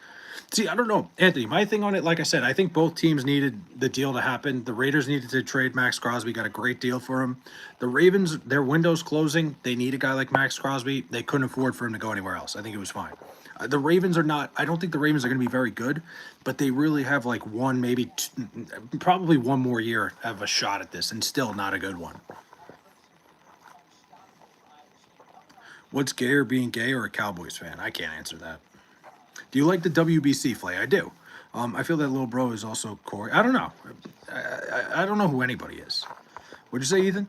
See, I don't know, Anthony, my thing on it, like I said, I think both teams needed the deal to happen. The Raiders needed to trade Max Crosby, got a great deal for him. The Ravens, their window's closing. They need a guy like Max Crosby. They couldn't afford for him to go anywhere else. I think it was fine. The Ravens are not, I don't think the Ravens are going to be very good, but they really have like one, maybe two, probably one more year of a shot at this, and still not a good one. What's gayer, being gay or a Cowboys fan? I can't answer that. Do you like the WBC, Flay? I do. I feel that little bro is also Corey. I don't know. I don't know who anybody is. What'd you say, Ethan?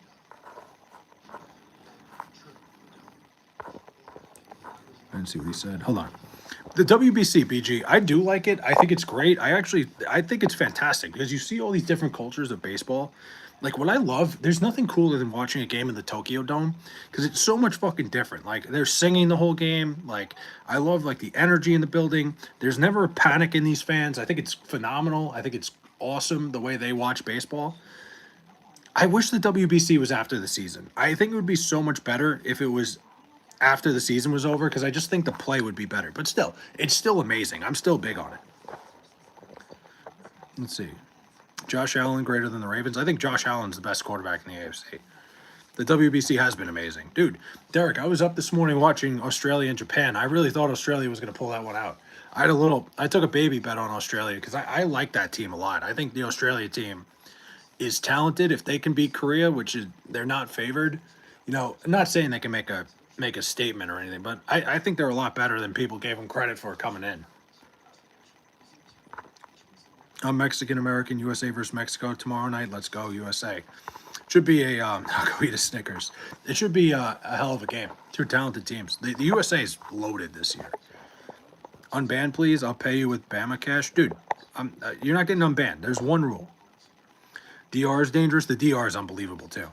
I didn't see what he said. Hold on. The WBC, BG, I do like it. I think it's great. I think it's fantastic because you see all these different cultures of baseball. Like, what I love, there's nothing cooler than watching a game in the Tokyo Dome because it's so much fucking different. Like, they're singing the whole game. Like, I love, like, the energy in the building. There's never a panic in these fans. I think it's phenomenal. I think it's awesome the way they watch baseball. I wish the WBC was after the season. I think it would be so much better if it was after the season was over because I just think the play would be better. But still, it's still amazing. I'm still big on it. Let's see. Josh Allen greater than the Ravens. I think Josh Allen's the best quarterback in the AFC. The WBC has been amazing. Dude, Derek, I was up this morning watching Australia and Japan. I really thought Australia was going to pull that one out. I took a baby bet on Australia because I like that team a lot. I think the Australia team is talented. If they can beat Korea, which is they're not favored, I'm not saying they can make a statement or anything, but I think they're a lot better than people gave them credit for coming in. I'm Mexican-American, USA versus Mexico tomorrow night. Let's go, USA. Should be I'll go eat a Snickers. It should be a hell of a game. Two talented teams. The USA is loaded this year. Unbanned, please. I'll pay you with Bama cash. Dude, you're not getting unbanned. There's one rule. DR is dangerous. The DR is unbelievable, too.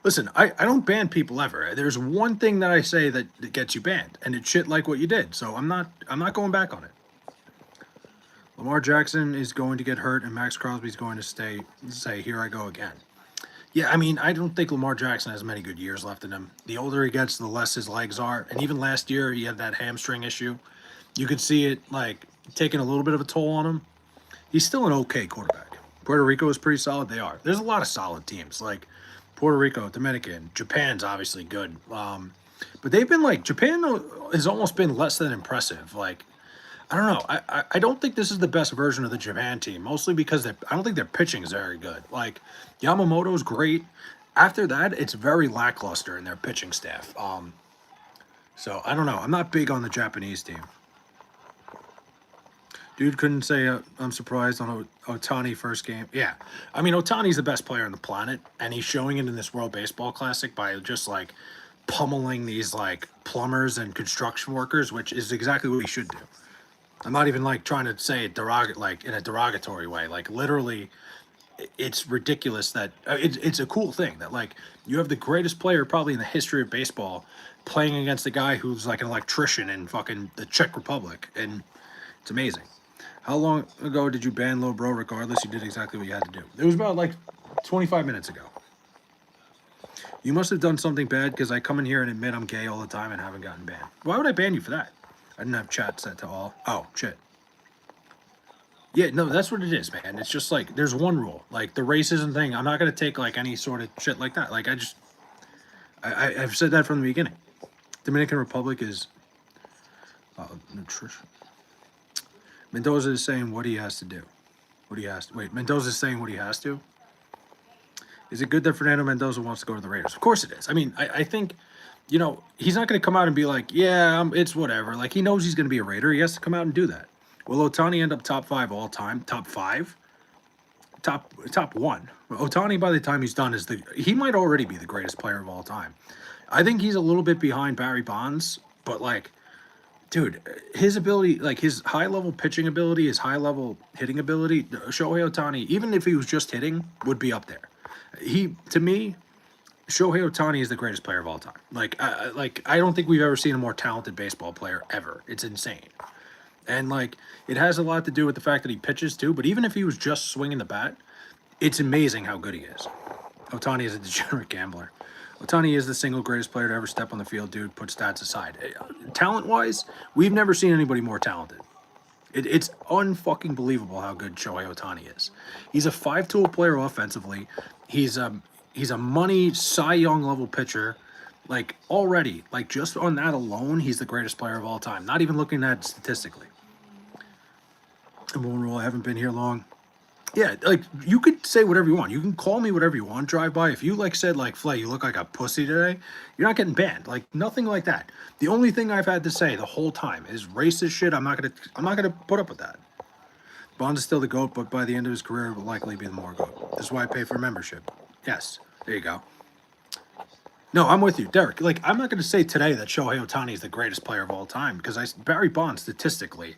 Listen, I don't ban people ever. There's one thing that I say that gets you banned, and it's shit like what you did. So I'm not going back on it. Lamar Jackson is going to get hurt, and Max Crosby is going to say, here I go again. Yeah, I mean, I don't think Lamar Jackson has many good years left in him. The older he gets, the less his legs are. And even last year, he had that hamstring issue. You could see it, like, taking a little bit of a toll on him. he's still an okay quarterback. Puerto Rico is pretty solid. They are. There's a lot of solid teams like Puerto Rico, Dominican, Japan's obviously good. But they've been like Japan has almost been less than impressive. Like I don't know. I don't think this is the best version of the Japan team, mostly because I don't think their pitching is very good. Like Yamamoto's great. After that, it's very lackluster in their pitching staff. So I don't know. I'm not big on the Japanese team. Dude couldn't say I'm surprised on Otani first game. Yeah, I mean Otani's the best player on the planet, and he's showing it in this World Baseball Classic by just like pummeling these like plumbers and construction workers, which is exactly what he should do. I'm not even like trying to say it like in a derogatory way. Like literally, it's ridiculous that it's a cool thing that like you have the greatest player probably in the history of baseball playing against a guy who's like an electrician in fucking the Czech Republic, and it's amazing. How long ago did you ban Low Bro? Regardless, you did exactly what you had to do. It was about like 25 minutes ago. You must have done something bad because I come in here and admit I'm gay all the time and haven't gotten banned. Why would I ban you for that? I didn't have chat set to all. Oh, shit. Yeah, no, that's what it is, man. It's just like there's one rule. Like the racism thing, I'm not going to take like any sort of shit like that. Like I've said that from the beginning. Dominican Republic is nutrition. Mendoza is saying what he has to do. What he has to wait. Mendoza is saying what he has to. Is it good that Fernando Mendoza wants to go to the Raiders? Of course it is. I mean, I think, you know, he's not going to come out and be like, yeah, it's whatever. Like he knows he's going to be a Raider. He has to come out and do that. Will Otani end up top 5 all time? Top 5? Top 1. Otani, by the time he's done, he might already be the greatest player of all time. I think he's a little bit behind Barry Bonds, but like, dude, his ability, like his high-level pitching ability, his high-level hitting ability, Shohei Otani, even if he was just hitting, would be up there. To me, Shohei Otani is the greatest player of all time. I don't think we've ever seen a more talented baseball player ever. It's insane. And, like, it has a lot to do with the fact that he pitches, too. But even if he was just swinging the bat, it's amazing how good he is. Otani is a degenerate gambler. Otani is the single greatest player to ever step on the field, dude. Put stats aside. Talent-wise, we've never seen anybody more talented. It's unfucking believable how good Shohei Otani is. He's a 5-tool player offensively. He's a money Cy Young level pitcher. Like, already, like, just on that alone, he's the greatest player of all time. Not even looking at it statistically. Number one rule, I haven't been here long. Yeah, like, you could say whatever you want. You can call me whatever you want, drive by. If you, like, said, like, Flay, you look like a pussy today, you're not getting banned. Like, nothing like that. The only thing I've had to say the whole time is racist shit. I'm not gonna put up with that. Bond is still the GOAT, but by the end of his career, will likely be the more GOAT. This is why I pay for membership. Yes, there you go. No, I'm with you, Derek. Like, I'm not going to say today that Shohei Otani is the greatest player of all time because Barry Bonds statistically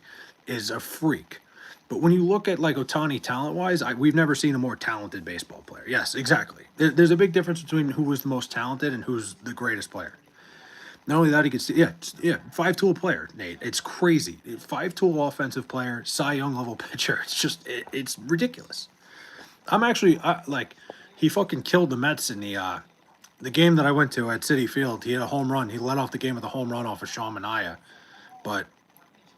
is a freak. But when you look at like Otani talent-wise, we've never seen a more talented baseball player. Yes, exactly. There's a big difference between who was the most talented and who's the greatest player. Not only that, he gets 5-tool player, Nate. It's crazy. 5-tool offensive player, Cy Young level pitcher. It's just it's ridiculous. I'm actually he fucking killed the Mets in the game that I went to at Citi Field. He had a home run. He led off the game with a home run off of Sean Manaea. Or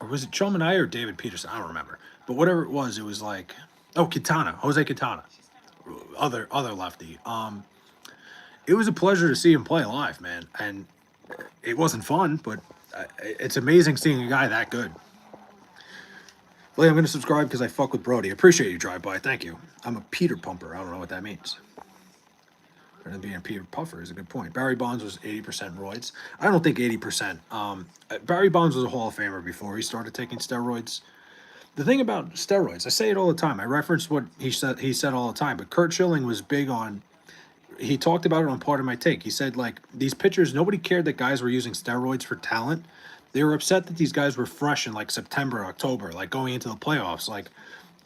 was it Sean Manaea or David Peterson? I don't remember. But whatever it was like, Quintana, Jose Quintana, other lefty. It was a pleasure to see him play live, man. And it wasn't fun, but it's amazing seeing a guy that good. Well, I'm going to subscribe because I fuck with Brody. Appreciate you, Drive By. Thank you. I'm a Peter Pumper. I don't know what that means. And being a Peter Puffer is a good point. Barry Bonds was 80% roids. I don't think 80%. Barry Bonds was a Hall of Famer before he started taking steroids. The thing about steroids, I say it all the time. I reference what he said all the time. But Curt Schilling was big on. He talked about it on Part of My Take. He said, like, these pitchers, nobody cared that guys were using steroids for talent. They were upset that these guys were fresh in like September, October, like going into the playoffs. Like,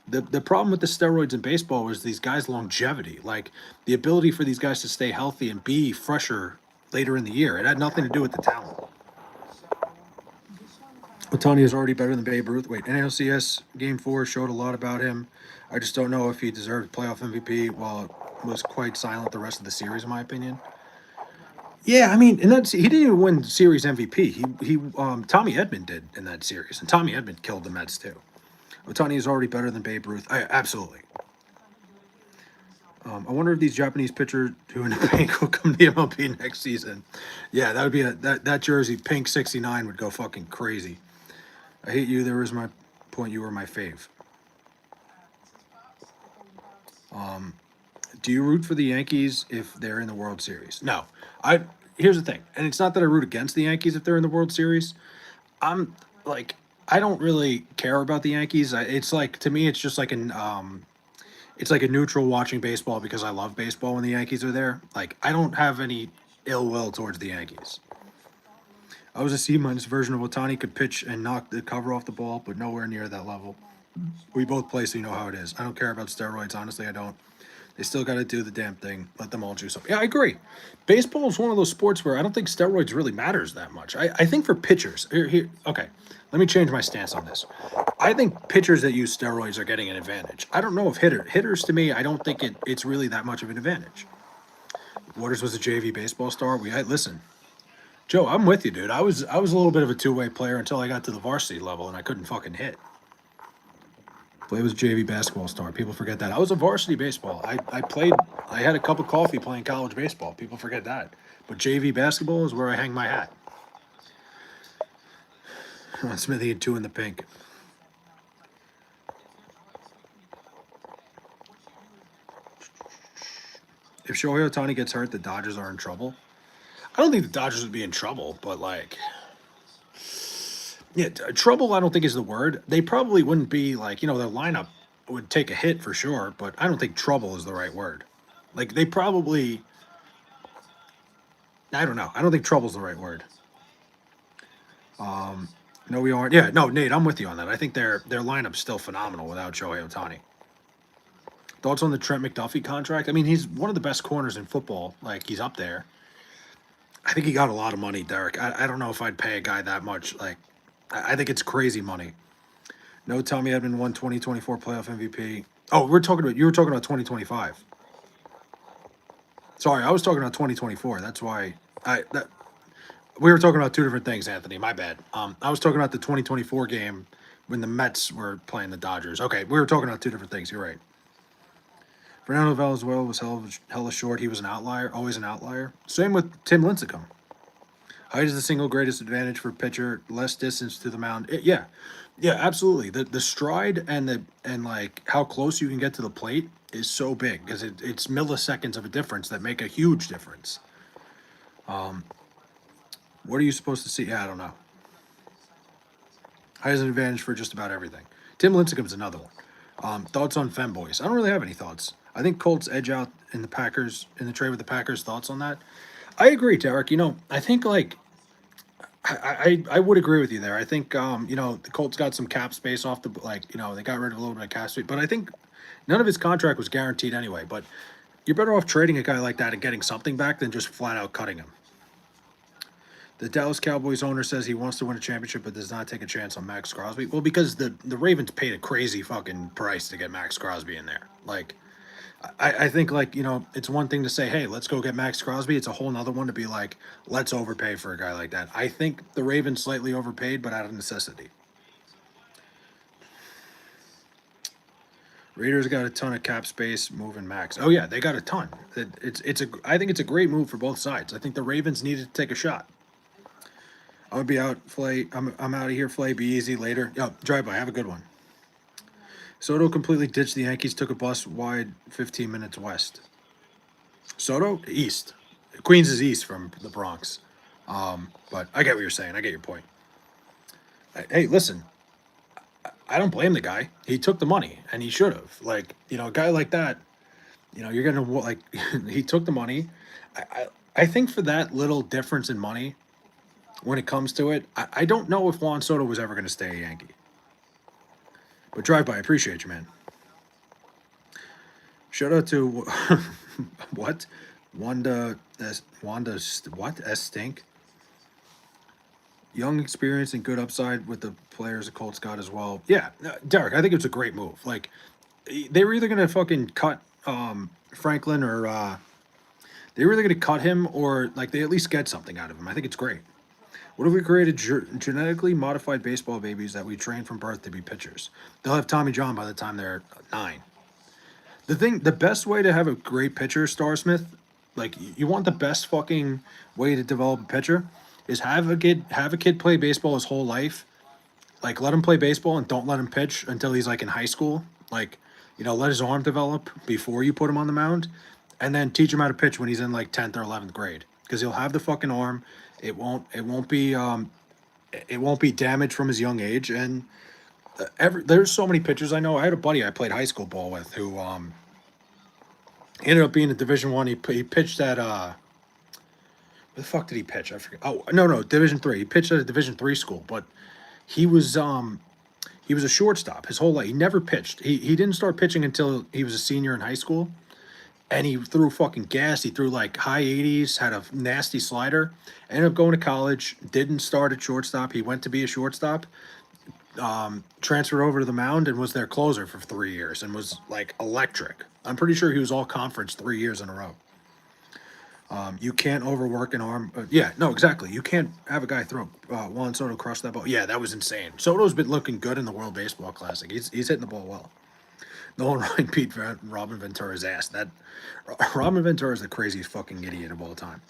the problem with the steroids in baseball was these guys' longevity, like the ability for these guys to stay healthy and be fresher later in the year. It had nothing to do with the talent. Otani is already better than Babe Ruth. Wait, NLCS Game 4 showed a lot about him. I just don't know if he deserved playoff MVP while it was quite silent the rest of the series, in my opinion. Yeah, I mean, he didn't even win Series MVP. Tommy Edman did in that series, and Tommy Edman killed the Mets too. Otani is already better than Babe Ruth. Absolutely. I wonder if these Japanese pitchers who in the pink will come to the MLB next season. Yeah, that would be that jersey pink 69 would go fucking crazy. I hate you. There was my point. You were my fave. Do you root for the Yankees if they're in the World Series? No. I Here's the thing, and it's not that I root against the Yankees if they're in the World Series. I'm like I don't really care about the Yankees. It's like to me, it's just like it's like a neutral watching baseball because I love baseball when the Yankees are there. Like I don't have any ill will towards the Yankees. I was a C minus version of Otani could pitch and knock the cover off the ball, but nowhere near that level. We both play, so you know how it is. I don't care about steroids. Honestly, I don't. They still got to do the damn thing. Let them all juice up. Yeah, I agree. Baseball is one of those sports where I don't think steroids really matters that much. I think for pitchers, okay, let me change my stance on this. I think pitchers that use steroids are getting an advantage. I don't know if hitters to me, I don't think it's really that much of an advantage. Waters was a JV baseball star. Listen, Joe, I'm with you, dude. I was a little bit of a two-way player until I got to the varsity level and I couldn't fucking hit. Play was JV basketball star. People forget that. I was a varsity baseball. I played. I had a cup of coffee playing college baseball. People forget that. But JV basketball is where I hang my hat. Smithy and 2 in the pink. If Shohei Ohtani gets hurt, the Dodgers are in trouble. I don't think the Dodgers would be in trouble, but like, yeah, trouble. I don't think is the word. They probably wouldn't be like their lineup would take a hit for sure, but I don't think trouble is the right word. Like they probably, I don't know. I don't think trouble's the right word. No, we aren't. Yeah, no, Nate, I'm with you on that. I think their lineup's still phenomenal without Shohei Ohtani. Thoughts on the Trent McDuffie contract? I mean, he's one of the best corners in football. Like he's up there. I think he got a lot of money, Derek. I don't know if I'd pay a guy that much. Like, I think it's crazy money. No, Tommy Edman won 2024 playoff MVP. Oh, you were talking about 2025. Sorry, I was talking about 2024. That's why we were talking about two different things, Anthony. My bad. I was talking about the 2024 game when the Mets were playing the Dodgers. Okay, we were talking about two different things. You're right. Fernando Valenzuela was hella short. He was an outlier, always an outlier. Same with Tim Lincecum. Height is the single greatest advantage for pitcher. Less distance to the mound. Yeah, absolutely. The stride and like how close you can get to the plate is so big because it's milliseconds of a difference that make a huge difference. What are you supposed to see? Yeah, I don't know. Height is an advantage for just about everything. Tim Lincecum's another one. Thoughts on femboys? I don't really have any thoughts. I think Colts edge out in the trade with the Packers. Thoughts on that? I agree, Derek. I think like I would agree with you there. I think the Colts got some cap space off the they got rid of a little bit of cap space, but I think none of his contract was guaranteed anyway. But you're better off trading a guy like that and getting something back than just flat out cutting him. The Dallas Cowboys owner says he wants to win a championship but does not take a chance on Max Crosby. Well, because the Ravens paid a crazy fucking price to get Max Crosby in there. Like, I think, it's one thing to say, hey, let's go get Max Crosby. It's a whole nother one to be like, let's overpay for a guy like that. I think the Ravens slightly overpaid, but out of necessity. Raiders got a ton of cap space moving Max. Oh, yeah, they got a ton. I think it's a great move for both sides. I think the Ravens needed to take a shot. I'm gonna be out, Flay. I'm out of here, Flay. Be easy later. Yo, drive by. Have a good one. Soto completely ditched the Yankees. Took a bus wide 15 minutes west. Soto east. Queens is east from the Bronx. But I get what you're saying. I get your point. Hey, listen. I don't blame the guy. He took the money, and he should have. Like, a guy like that. You're gonna like. He took the money. I think for that little difference in money. When it comes to it, I don't know if Juan Soto was ever going to stay a Yankee. But drive by, I appreciate you, man. Shout out to what? Wanda what? S Stink. Young experience and good upside with the players the Colts got as well. Yeah, Derek, I think it's a great move. Like they were either going to fucking cut Franklin or they were either going to cut him or like they at least get something out of him. I think it's great. What if we created genetically modified baseball babies that we train from birth to be pitchers? They'll have Tommy John by the time they're 9. The best way to have a great pitcher, Star Smith, like you want the best fucking way to develop a pitcher is have a kid play baseball his whole life. Like let him play baseball and don't let him pitch until he's like in high school. Like, let his arm develop before you put him on the mound, and then teach him how to pitch when he's in like 10th or 11th grade because he'll have the fucking arm. It won't be damaged from his young age. And there's so many pitchers I know. I had a buddy I played high school ball with who ended up being a Division 1. He pitched at where the fuck did he pitch? I forget. Oh no, Division 3. He pitched at a Division 3 school, but he was a shortstop his whole life. He never pitched. He didn't start pitching until he was a senior in high school, and he threw fucking gas. He threw like high 80s, had a nasty slider. Ended up going to college. Didn't start at shortstop. He went to be a shortstop. Transferred over to the mound and was their closer for 3 years and was like electric. I'm pretty sure he was all conference 3 years in a row. You can't overwork an arm. Yeah, no, exactly. You can't have a guy throw Juan Soto across that ball. Yeah, that was insane. Soto's been looking good in the World Baseball Classic. He's hitting the ball well. Nolan Ryan beat Robin Ventura's ass. Robin Ventura is the craziest fucking idiot of all time.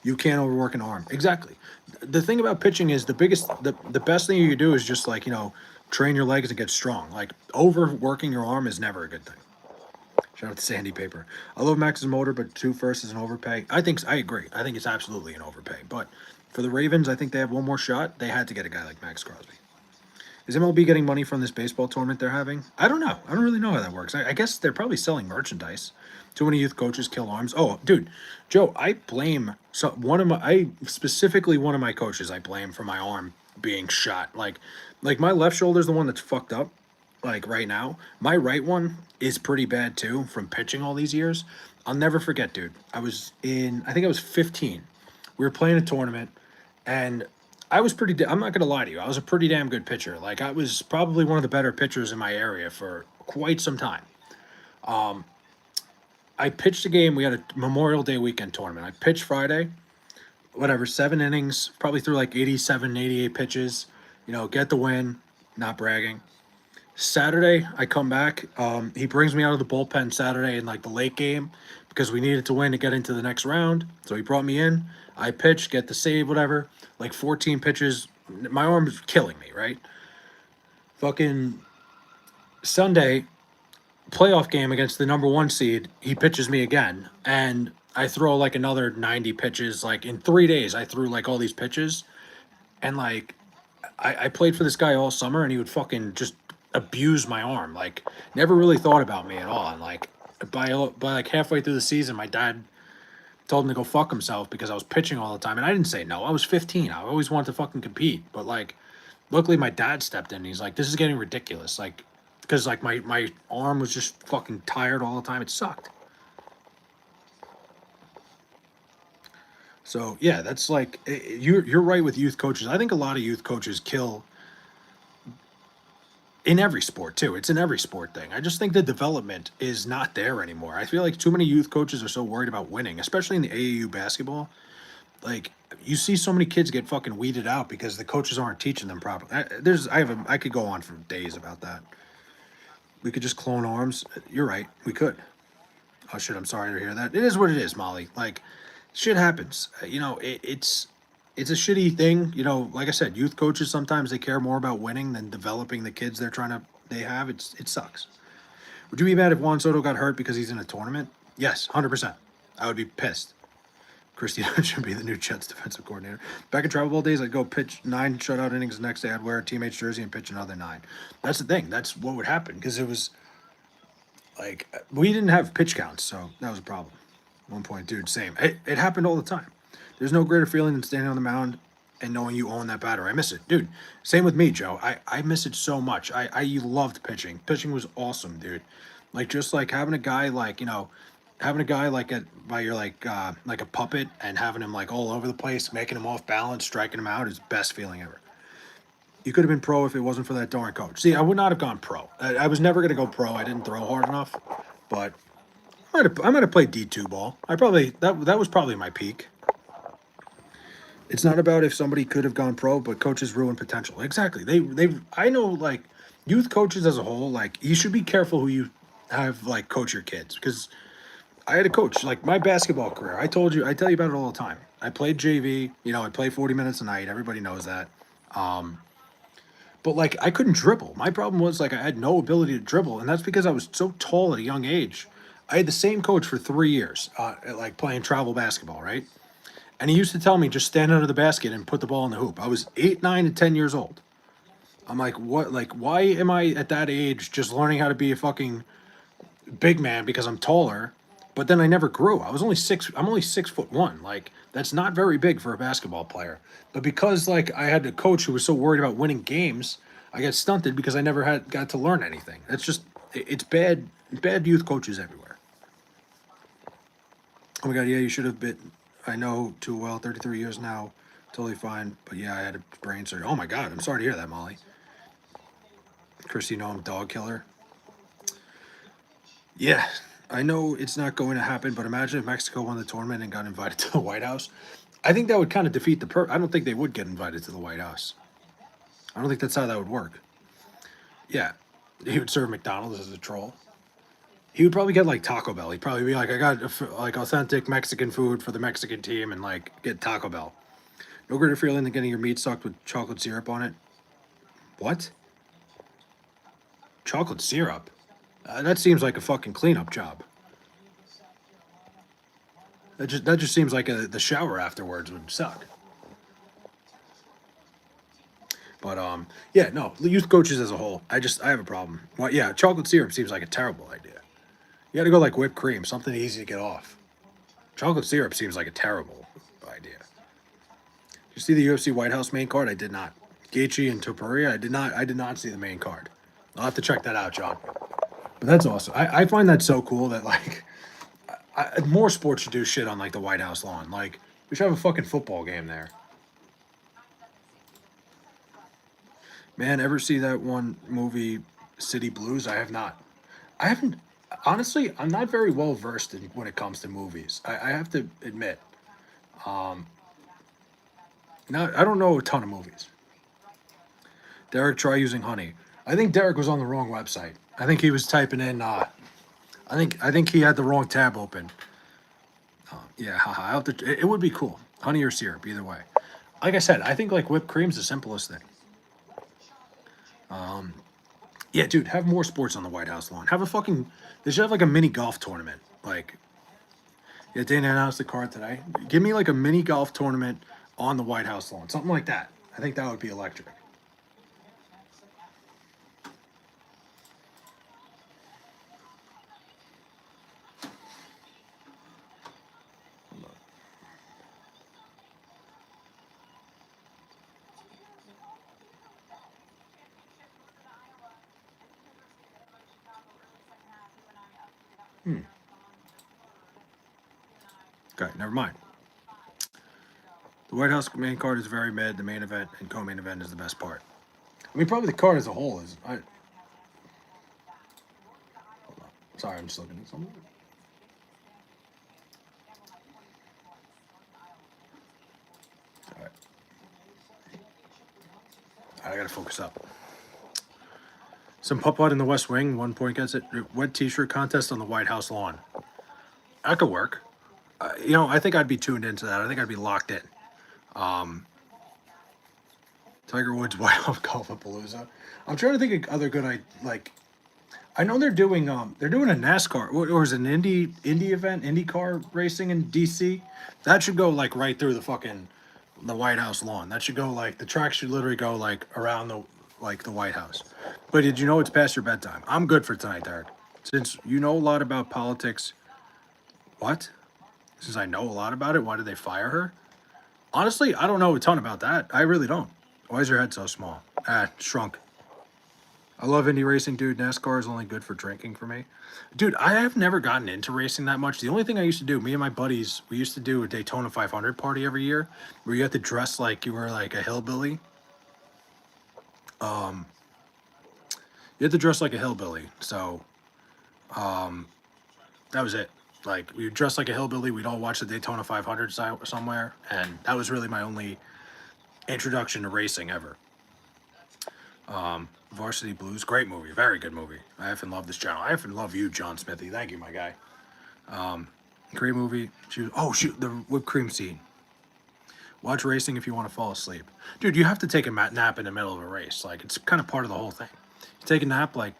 You can't overwork an arm. Exactly. The thing about pitching is the best thing you can do is just like, train your legs and get strong. Like overworking your arm is never a good thing. Shout out to Sandy Paper. I love Max's motor, but 2 firsts is an overpay. I agree. I think it's absolutely an overpay. But for the Ravens, I think they have one more shot. They had to get a guy like Max Crosby. Is MLB getting money from this baseball tournament they're having? I don't know. I don't really know how that works. I guess they're probably selling merchandise. Too many youth coaches kill arms. Oh, dude, Joe, I blame one of my coaches. I blame for my arm being shot. Like my left shoulder is the one that's fucked up. Like right now, my right one is pretty bad too from pitching all these years. I'll never forget, dude. I think I was 15. We were playing a tournament, and I was I'm not gonna lie to you. I was a pretty damn good pitcher. Like I was probably one of the better pitchers in my area for quite some time. I pitched a game. We had a Memorial Day weekend tournament. I pitched Friday, 7 innings, probably threw like 87, 88 pitches. Get the win. Not bragging. Saturday, I come back. He brings me out of the bullpen Saturday in like the late game because we needed to win to get into the next round. So he brought me in. I pitch, get the save, whatever. Like 14 pitches. My arm's killing me, right? Fucking Sunday, playoff game against the number 1 seed. He pitches me again. And I throw like another 90 pitches. Like in 3 days, I threw like all these pitches. And like, I played for this guy all summer and he would fucking just abuse my arm. Like, never really thought about me at all. And like, by like halfway through the season, my dad told him to go fuck himself because I was pitching all the time. And I didn't say no. I was 15. I always wanted to fucking compete. But like, luckily my dad stepped in. And he's like, this is getting ridiculous. Like, because like my arm was just fucking tired all the time. It sucked. So yeah, that's like you're right with youth coaches. I think a lot of youth coaches kill in every sport too. It's in every sport thing. I just think the development is not there anymore. I feel like too many youth coaches are so worried about winning, especially in the AAU basketball. Like you see so many kids get fucking weeded out because the coaches aren't teaching them properly. I could go on for days about that. We could just clone arms. You're right. We could. Oh shit, I'm sorry to hear that. It is what it is, Molly. Like shit happens. It's a shitty thing. Like I said, youth coaches sometimes they care more about winning than developing the kids they have. It sucks. Would you be mad if Juan Soto got hurt because he's in a tournament? Yes, 100%. I would be pissed. Christy should be the new Jets defensive coordinator. Back in travel ball days, I'd go pitch 9 shutout innings the next day. I'd wear a teammate's jersey and pitch another 9. That's the thing. That's what would happen because it was like we didn't have pitch counts, so that was a problem. 1 point, dude, same. It happened all the time. There's no greater feeling than standing on the mound and knowing you own that batter. I miss it. Dude, same with me, Joe. I miss it so much. I loved pitching. Pitching was awesome, dude. Like, just like having a guy like, by your like a puppet and having him like all over the place, making him off balance, striking him out is the best feeling ever. You could have been pro if it wasn't for that darn coach. See, I would not have gone pro. I was never going to go pro. I didn't throw hard enough, but I might have played D2 ball. That was probably my peak. It's not about if somebody could have gone pro, but coaches ruin potential. Exactly. I know, like, youth coaches as a whole, like, you should be careful who you have, like, coach your kids, because I had a coach, like, my basketball career. I tell you about it all the time. I played JV, I play 40 minutes a night. Everybody knows that. Um, but like, I couldn't dribble. My problem was, like, I had no ability to dribble, and that's because I was so tall at a young age. I had the same coach for 3 years, like playing travel basketball, right? And he used to tell me, just stand under the basket and put the ball in the hoop. I was 8, 9, and 10 years old. I'm like, what? Like, why am I at that age just learning how to be a fucking big man because I'm taller? But then I never grew. I was only six. I'm only 6'1". Like, that's not very big for a basketball player. But because, like, I had a coach who was so worried about winning games, I got stunted because I never had got to learn anything. That's just it's bad. Bad youth coaches everywhere. Oh my god, yeah, you should have been. I know too well. 33 years now, totally fine. But yeah, I had a brain surgery. Oh my god, I'm sorry to hear that, Molly. Chris, I'm dog killer. Yeah, I know it's not going to happen. But imagine if Mexico won the tournament and got invited to the White House. I think that would kind of defeat I don't think they would get invited to the White House. I don't think that's how that would work. Yeah, he would serve McDonald's as a troll. He would probably get like Taco Bell. He'd probably be like, I got like authentic Mexican food for the Mexican team, and like get Taco Bell. No greater feeling than getting your meat sucked with chocolate syrup on it. What? Chocolate syrup? That seems like a fucking cleanup job. That just seems like the shower afterwards would suck. But yeah, no, youth coaches as a whole, I have a problem. Well, yeah, chocolate syrup seems like a terrible idea. You got to go like whipped cream, something easy to get off. Chocolate syrup seems like a terrible idea. Did you see the UFC White House main card? I did not. Gaethje and Topuria, I did not. I did not see the main card. I'll have to check that out, John. But that's awesome. I find that so cool that, like, more sports should do shit on like the White House lawn. Like, we should have a fucking football game there. Man, ever see that one movie, City Blues? I have not. I haven't. Honestly, I'm not very well versed in when it comes to movies. I have to admit. Um, Not, I don't know a ton of movies. Derek, try using Honey. I think Derek was on the wrong website. I think he was typing in. I think he had the wrong tab open. Yeah, haha. It would be cool. Honey or syrup, either way. Like I said, I think like whipped cream's the simplest thing. Yeah, dude, have more sports on the White House lawn. Have a fucking. They should have like a mini golf tournament. Like, yeah, Dana announced the card today. Give me like a mini golf tournament on the White House lawn, something like that. I think that would be electric. Hmm. Okay, never mind. The White House main card is very mid. The main event and co-main event is the best part. I mean, probably the card as a whole is. Sorry, I'm just looking at something. All right. I gotta focus up. Some putt in the West Wing. 1 point gets it. Wet T-shirt contest on the White House lawn. That could work. I think I'd be tuned into that. I think I'd be locked in. Um, Tiger Woods White House Golfapalooza. I'm trying to think of other good. I know they're doing a NASCAR or is it an Indy event, IndyCar racing in DC. That should go like right through the White House lawn. That should go like the track should literally go like around the White House. But did you know it's past your bedtime? I'm good for tonight, Derek. Since you know a lot about politics, what? Since I know a lot about it, why did they fire her? Honestly, I don't know a ton about that. I really don't. Why is your head so small? Shrunk. I love Indy racing, dude. NASCAR is only good for drinking for me. Dude, I have never gotten into racing that much. The only thing I used to do, me and my buddies, we used to do a Daytona 500 party every year where you had to dress like you were like a hillbilly. Um, you had to dress like a hillbilly. So, that was it. Like, we dressed like a hillbilly. We'd all watch the Daytona 500 somewhere, and that was really my only introduction to racing ever. Varsity Blues, great movie, very good movie. I effing love this channel. I effing love you, John Smithy. Thank you, my guy. Great movie. Oh shoot, the whipped cream scene. Watch racing if you want to fall asleep, dude. You have to take a nap in the middle of a race. Like, it's kind of part of the whole thing. You take a nap like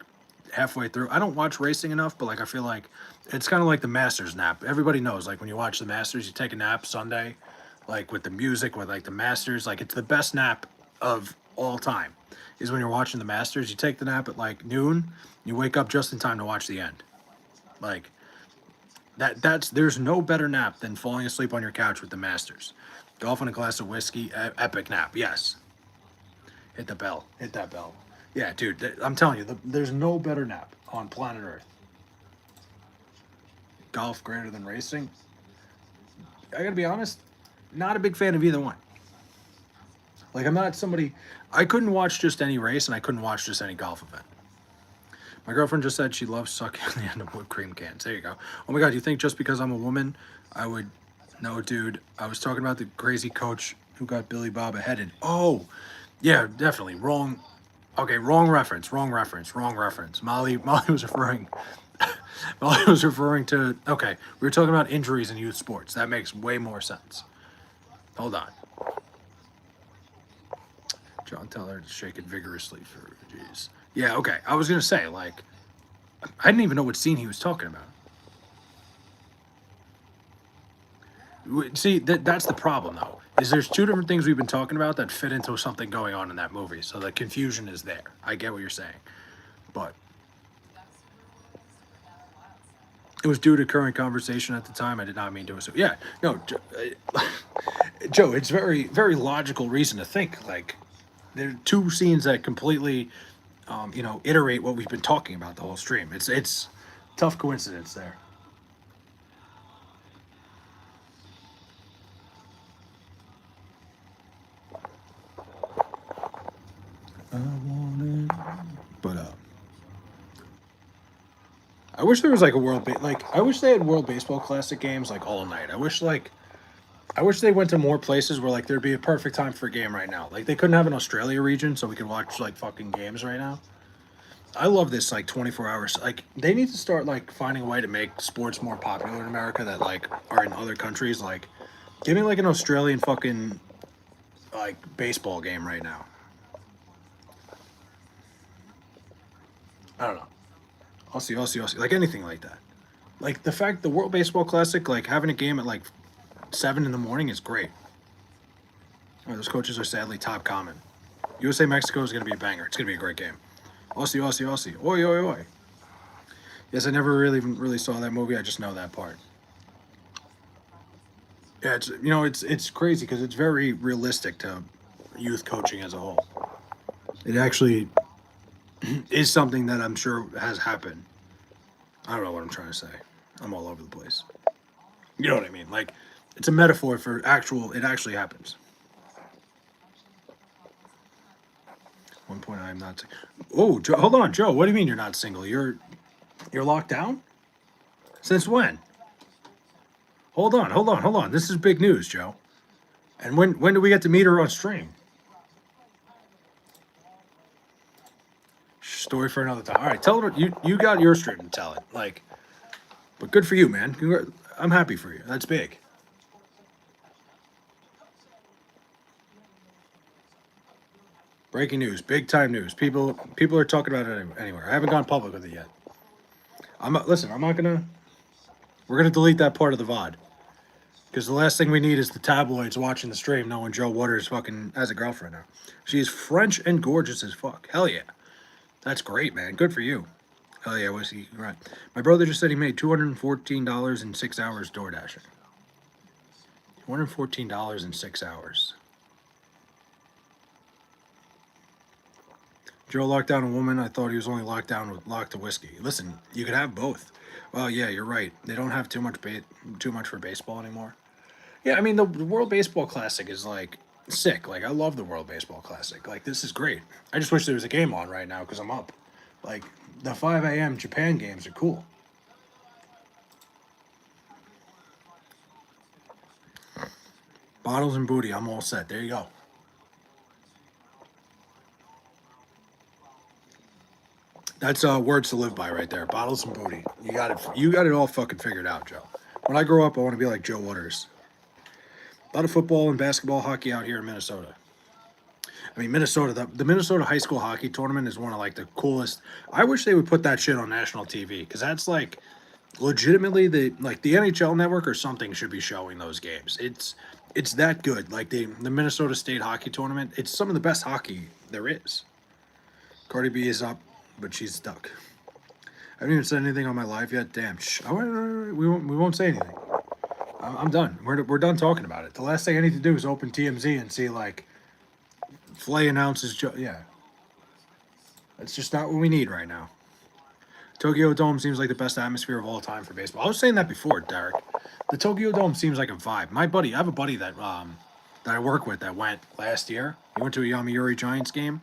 halfway through. I don't watch racing enough, but like I feel like it's kind of like the Masters nap. Everybody knows, like, when you watch the Masters, you take a nap Sunday, like with the music, with like the Masters. Like, it's the best nap of all time. Is when you're watching the Masters. You take the nap at like noon. You wake up just in time to watch the end. Like, there's no better nap than falling asleep on your couch with the Masters. Golf and a glass of whiskey, epic nap. Yes. Hit the bell. Hit that bell. Yeah, dude. I'm telling you, there's no better nap on planet Earth. Golf greater than racing. I gotta be honest, not a big fan of either one. Like, I'm not somebody. I couldn't watch just any race, and I couldn't watch just any golf event. My girlfriend just said she loves sucking on the end of whipped cream cans. There you go. Oh my God, you think just because I'm a woman, I would... No, dude. I was talking about the crazy coach who got Billy Bob a head in. Oh, yeah, definitely. Wrong. Okay, wrong reference. Molly was referring... Molly was referring to... Okay, we were talking about injuries in youth sports. That makes way more sense. Hold on. John, tell her to shake it vigorously for... Jeez. Yeah, okay. I was going to say, like... I didn't even know what scene he was talking about. See, that's the problem, though, is there's two different things we've been talking about that fit into something going on in that movie, so the confusion is there. I get what you're saying, but it was due to current conversation at the time. I did not mean to assume. Yeah, no, Joe, it's very, very logical reason to think. Like, there are two scenes that completely, iterate what we've been talking about the whole stream. It's tough coincidence there. I want it. But I wish there was like a I wish they had World Baseball Classic games like all night. I wish they went to more places where like there'd be a perfect time for a game right now. Like, they couldn't have an Australia region so we could watch like fucking games right now. I love this like 24 hours. Like, they need to start like finding a way to make sports more popular in America that like are in other countries. Like, give me like an Australian fucking like baseball game right now. I don't know. Aussie, like anything like that. Like, the fact the World Baseball Classic, like having a game at like 7 in the morning is great. Oh, those coaches are sadly top common. USA Mexico is going to be a banger. It's going to be a great game. Aussie. Oi, oi, oi. Yes, I never really saw that movie. I just know that part. Yeah, it's crazy because it's very realistic to youth coaching as a whole. It actually is something that I'm sure has happened. I don't know what I'm trying to say. I'm all over the place. You know what I mean? Like, it's a metaphor for it actually happens. One point, I'm not. Oh, Joe, hold on, Joe. What do you mean you're not single? You're locked down? Since when? Hold on. This is big news, Joe. And when do we get to meet her on stream? Story for another time. All right, tell her you got your stream to tell it. Like, but good for you, man. I'm happy for you. That's big. Breaking news, big time news. People are talking about it anywhere. I haven't gone public with it yet. Listen. We're gonna delete that part of the VOD because the last thing we need is the tabloids watching the stream knowing Joe Waters fucking has a girlfriend now. She is French and gorgeous as fuck. Hell yeah, that's great, man. Good for you. Hell yeah, was he right? My brother just said he made $214 in 6 hours door dashing. $214 in 6 hours. Joe locked down a woman. I thought he was only locked to whiskey. Listen, you could have both. Well, yeah, you're right. They don't have too much for baseball anymore. Yeah, I mean the World Baseball Classic is like sick. Like, I love the World Baseball Classic. Like, this is great. I just wish there was a game on right now because I'm up. Like, the 5 a.m. Japan games are cool. Bottles and booty. I'm all set. There you go. That's words to live by right there. Bottles and booty. You got it. You got it all fucking figured out, Joe. When I grow up, I want to be like Joe Waters. A lot of football and basketball, hockey out here in Minnesota. I mean, Minnesota. The Minnesota high school hockey tournament is one of like the coolest. I wish they would put that shit on national TV because that's like legitimately the NHL Network or something should be showing those games. It's that good. Like the Minnesota State hockey tournament. It's some of the best hockey there is. Cardi B is up, but she's stuck. I haven't even said anything on my live yet. Damn. Shh. We won't say anything. I'm done. We're done talking about it. The last thing I need to do is open TMZ and see like Flay announces. Yeah, that's just not what we need right now. Tokyo Dome seems like the best atmosphere of all time for baseball. I was saying that before, Derek. The Tokyo Dome seems like a vibe. I have a buddy that I work with that went last year. He went to a Yomiuri Giants game,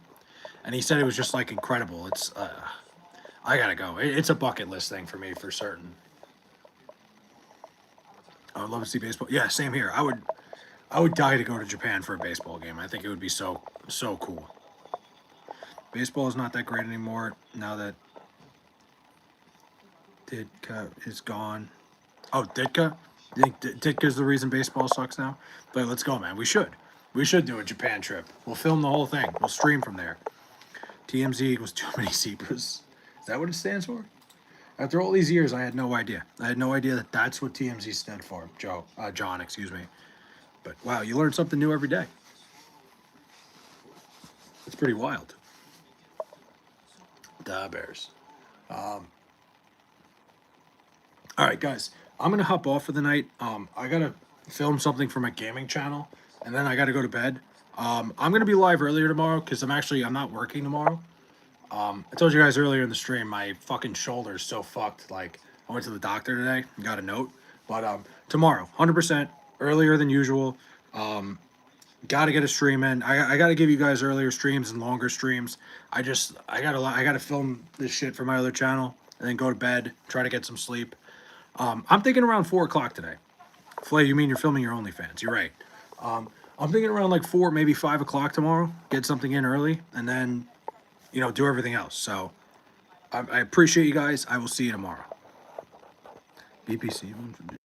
and he said it was just like incredible. It's I gotta go. It's a bucket list thing for me for certain. I would love to see baseball. Yeah, same here. I would die to go to Japan for a baseball game. I think it would be so cool. Baseball is not that great anymore now that Ditka is gone. Oh, Ditka? You think Ditka's the reason baseball sucks now? But let's go, man. We should. We should do a Japan trip. We'll film the whole thing. We'll stream from there. TMZ equals too many zebras. Is that what it stands for? After all these years, I had no idea. I had no idea that that's what TMZ stood for. John, excuse me. But wow, you learn something new every day. It's pretty wild. Da Bears. All right, guys. I'm gonna hop off for the night. I gotta film something for my gaming channel, and then I gotta go to bed. I'm gonna be live earlier tomorrow because I'm not working tomorrow. I told you guys earlier in the stream, my fucking shoulder is so fucked. Like, I went to the doctor today and got a note. But tomorrow, 100% earlier than usual. Got to get a stream in. I got to give you guys earlier streams and longer streams. I gotta film this shit for my other channel and then go to bed. Try to get some sleep. I'm thinking around 4 o'clock today. Flay, you mean you're filming your OnlyFans? You're right. I'm thinking around like 4, maybe 5 o'clock tomorrow. Get something in early and then do everything else. So I appreciate you guys. I will see you tomorrow. BPC.